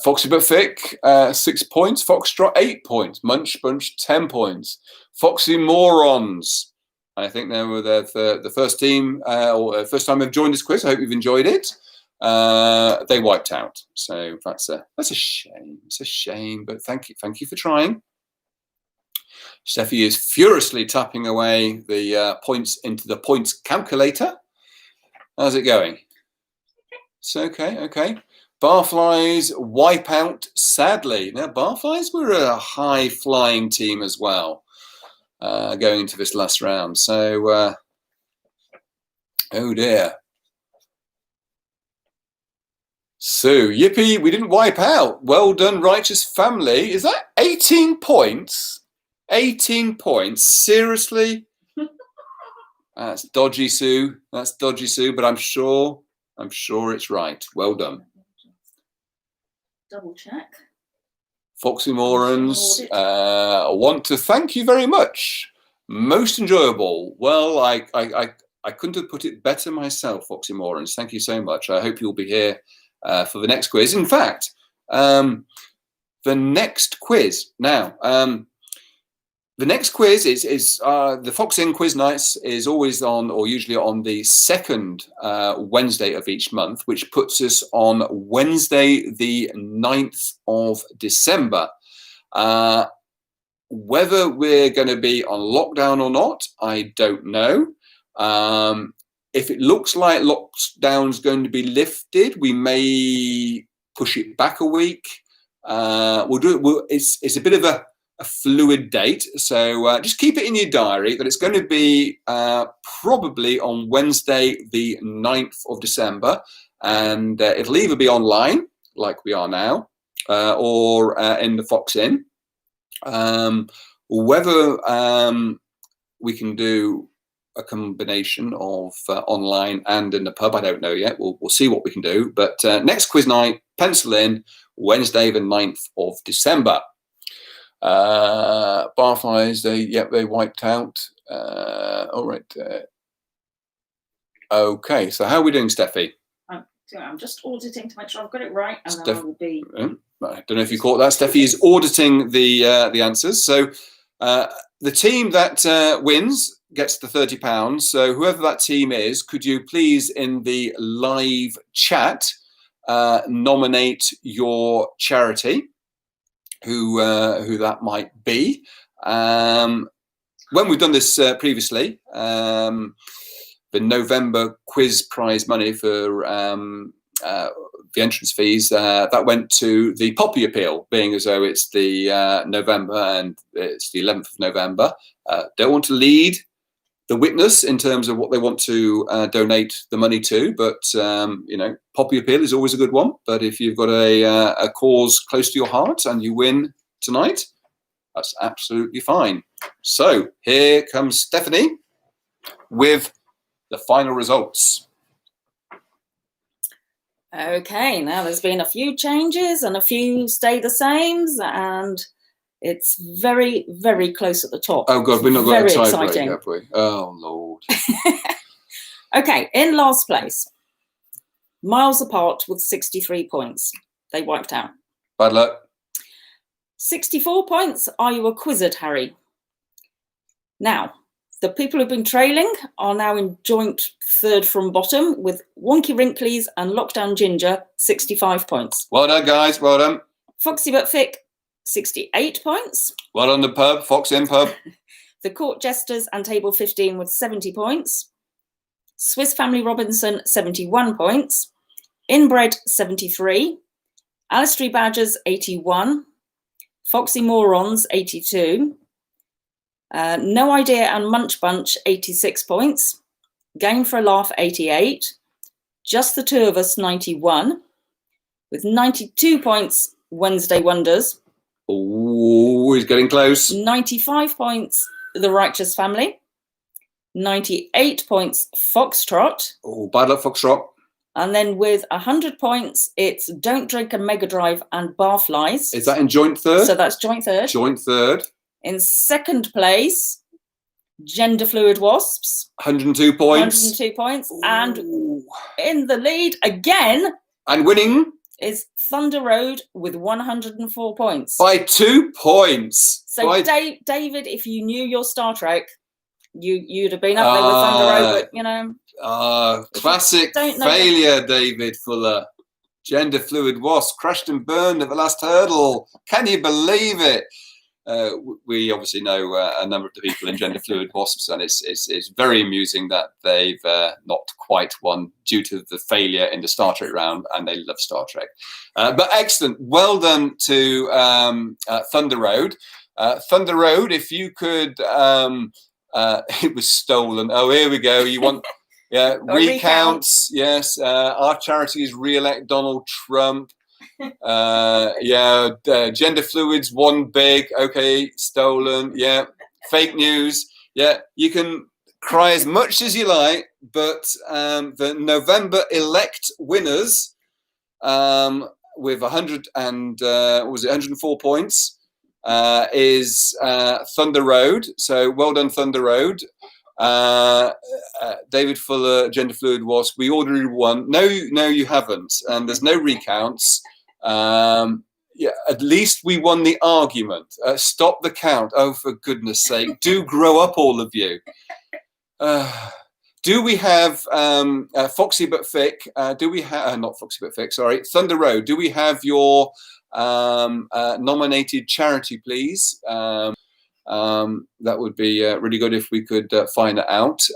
Foxy but Thick, 6 points. Foxtrot, 8 points. Munch Bunch, 10 points. Foxy Morons. I think they were the first team, or first time they've joined this quiz. I hope you've enjoyed it. They wiped out, so that's a shame. It's a shame, but thank you for trying. Steffi is furiously tapping away the points into the points calculator. How's it going? It's okay. Okay. Barflies wipe out sadly. Now Barflies were a high flying team as well, going into this last round. So oh dear. So, yippee, we didn't wipe out. Well done, Righteous Family. Is that 18 points? 18 points? Seriously? That's dodgy, Sue. That's dodgy, Sue. But I'm sure it's right. Well done. Double check. Foxy Morons, I want to thank you very much. Most enjoyable. Well, I couldn't have put it better myself, Foxy Morons. Thank you so much. I hope you'll be here for the next quiz. In fact, the next quiz now. The next quiz is the Fox In Quiz Nights is always on, or usually on, the second Wednesday of each month, which puts us on Wednesday, the 9th of December. Whether we're going to be on lockdown or not, I don't know. If it looks like lockdown's going to be lifted, we may push it back a week. We'll do it. It's a bit of a fluid date, so just keep it in your diary that it's going to be probably on Wednesday the 9th of December, and it'll either be online like we are now or in the Fox Inn. Whether we can do a combination of online and in the pub, I don't know yet. We'll see what we can do, but next quiz night, pencil in Wednesday the 9th of December. Barflies, they wiped out. All right. Okay, so how are we doing, Steffi? I'm just auditing to make sure I've got it right, and then I will be. I don't know if you caught that. Steffi is auditing the answers. So the team that wins gets the £30. So whoever that team is, could you please in the live chat nominate your charity? Who that might be. When we've done this previously, the November quiz prize money for the entrance fees, that went to the Poppy Appeal, being as though it's the November and it's the 11th of November. Don't want to lead the witness in terms of what they want to donate the money to, but Poppy Appeal is always a good one. But if you've got a cause close to your heart and you win tonight, that's absolutely fine. So here comes Stephanie with the final results. Okay, now there's been a few changes and a few stay the same, and it's very, very close at the top. Oh God, we've not got a tie break, exciting. have we? Oh Lord. Okay, in last place, miles apart with 63 points. They wiped out. Bad luck. 64 points. Are you a quizzard, Harry? Now, the people who've been trailing are now in joint third from bottom with Wonky Wrinklies and Lockdown Ginger, 65 points. Well done, guys. Well done. Foxy But Thick, 68 points. Well done, the pub, Fox In Pub. The Court Jesters and Table 15 with 70 points. Swiss Family Robinson, 71 points. Inbred, 73. Alistry Badgers, 81. Foxy Morons, 82. No Idea and Munch Bunch, 86 points. Game for a Laugh, 88. Just the Two of Us, 91. With 92 points, Wednesday Wonders. Oh, he's getting close. 95 points, The Righteous Family. 98 points, Foxtrot. Oh, bad luck, Foxtrot. And then with 100 points, it's Don't Drink and Mega Drive and Barflies. Is that in joint third? So that's joint third. Joint third. In second place, Gender Fluid Wasps. 102 points. 102 points. Ooh. And in the lead again. And winning. Is Thunder Road with 104 points. By 2 points. So David, if you knew your Star Trek, you'd have been up there with Thunder Road, but you know. Classic failure, David Fuller. Gender Fluid Wasp crashed and burned at the last hurdle. Can you believe it? We obviously know a number of the people in Gender Fluid Wasps, and it's very amusing that they've not quite won due to the failure in the Star Trek round, and they love Star Trek. But excellent. Well done to Thunder Road. Thunder Road, if you could... it was stolen. Oh, here we go. You want... Yeah, recounts. Yes, our charities re-elect Donald Trump. Gender fluids won big. Okay, stolen. Yeah, fake news. Yeah, you can cry as much as you like, but the November elect winners with 104 points is Thunder Road. So well done, Thunder Road. David Fuller, Gender Fluid Wasp. We already won. No, you haven't. And there's no recounts. Yeah, at least we won the argument. Stop the count. Oh, for goodness sake. Do grow up, all of you. Do we have Foxy But Thick? Do we have, not Foxy But Thick, sorry, Thunder Road. Do we have your nominated charity, please? That would be really good if we could find it out.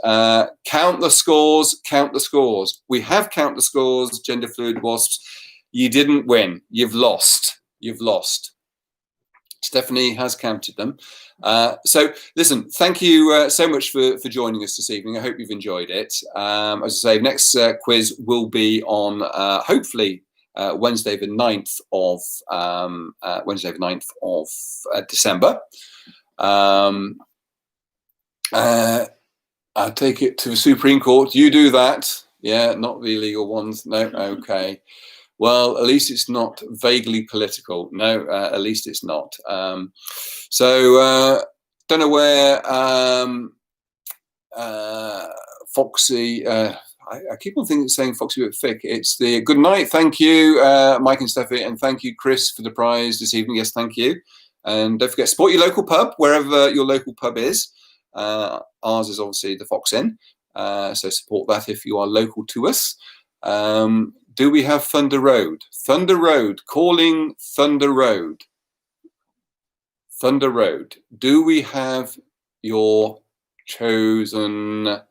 Count the scores, count the scores. We have count the scores, Gender Fluid Wasps. You didn't win. You've lost. You've lost. Stephanie has counted them. So listen, thank you so much for joining us this evening. I hope you've enjoyed it. As I say, next quiz will be on hopefully Wednesday the 9th of December. I'll take it to the Supreme Court. You do that. Yeah, not the illegal ones. No, okay. Well, at least it's not vaguely political. No, at least it's not. So don't know where Foxy. I keep on saying Foxy But Thick. It's the good night. Thank you, Mike and Steffi, and thank you, Chris, for the prize this evening. Yes, thank you. And don't forget, support your local pub wherever your local pub is. Ours is obviously the Fox Inn, so support that if you are local to us. Do we have Thunder Road? Thunder Road, calling Thunder Road. Thunder Road. Do we have your chosen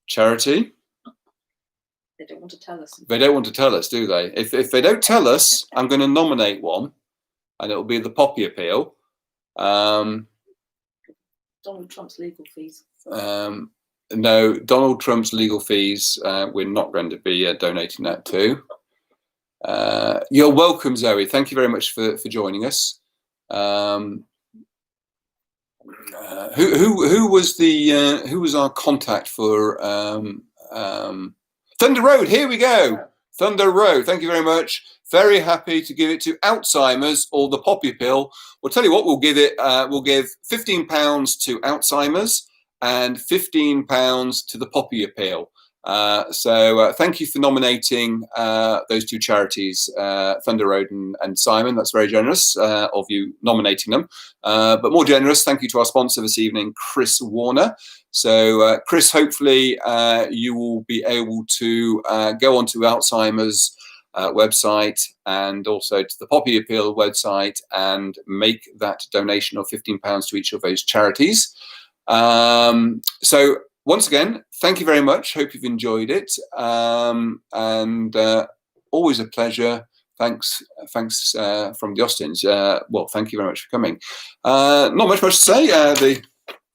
charity? They don't want to tell us. They don't want to tell us, do they? If they don't tell us, I'm going to nominate one, and it'll be the Poppy Appeal. Donald Trump's legal fees. No, Donald Trump's legal fees, we're not going to be donating that to. You're welcome, Zoe. Thank you very much for joining us. Who was our contact for Thunder Road? Here we go. Thunder Road. Thank you very much. Very happy to give it to Alzheimer's or the Poppy Pill. We'll tell you what. We'll give it. We'll give £15 to Alzheimer's and £15 to the Poppy Appeal. So thank you for nominating those two charities, Thunder Road and Simon. That's very generous of you nominating them. But more generous, thank you to our sponsor this evening, Chris Warner. So Chris, hopefully you will be able to go onto Alzheimer's website and also to the Poppy Appeal website and make that donation of £15 to each of those charities. So once again, thank you very much. Hope you've enjoyed it. And always a pleasure. Thanks from the Austins. Well, thank you very much for coming. Not much to say. The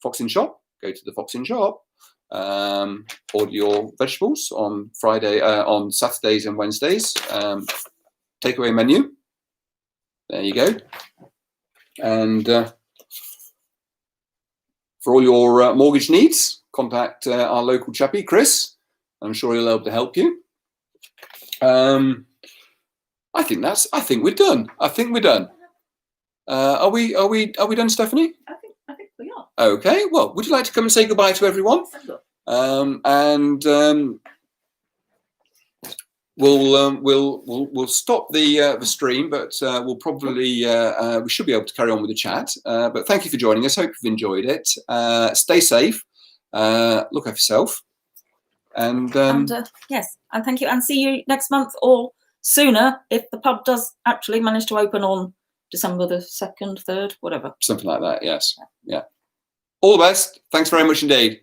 Fox Inn shop. Go to the Fox Inn shop. Order your vegetables on on Saturdays and Wednesdays. Takeaway menu. There you go. And for all your mortgage needs, contact our local chappie, Chris. I'm sure he'll be able to help you. I think we're done. I think we're done. Are we done, Stephanie? I think we are. Okay. Well, would you like to come and say goodbye to everyone? We'll stop the stream, but we'll probably we should be able to carry on with the chat. But thank you for joining us. Hope you've enjoyed it. Stay safe. Look after yourself. And yes, and thank you. And see you next month or sooner if the pub does actually manage to open on December the 2nd, 3rd, whatever. Something like that. Yes. Yeah. All the best. Thanks very much indeed.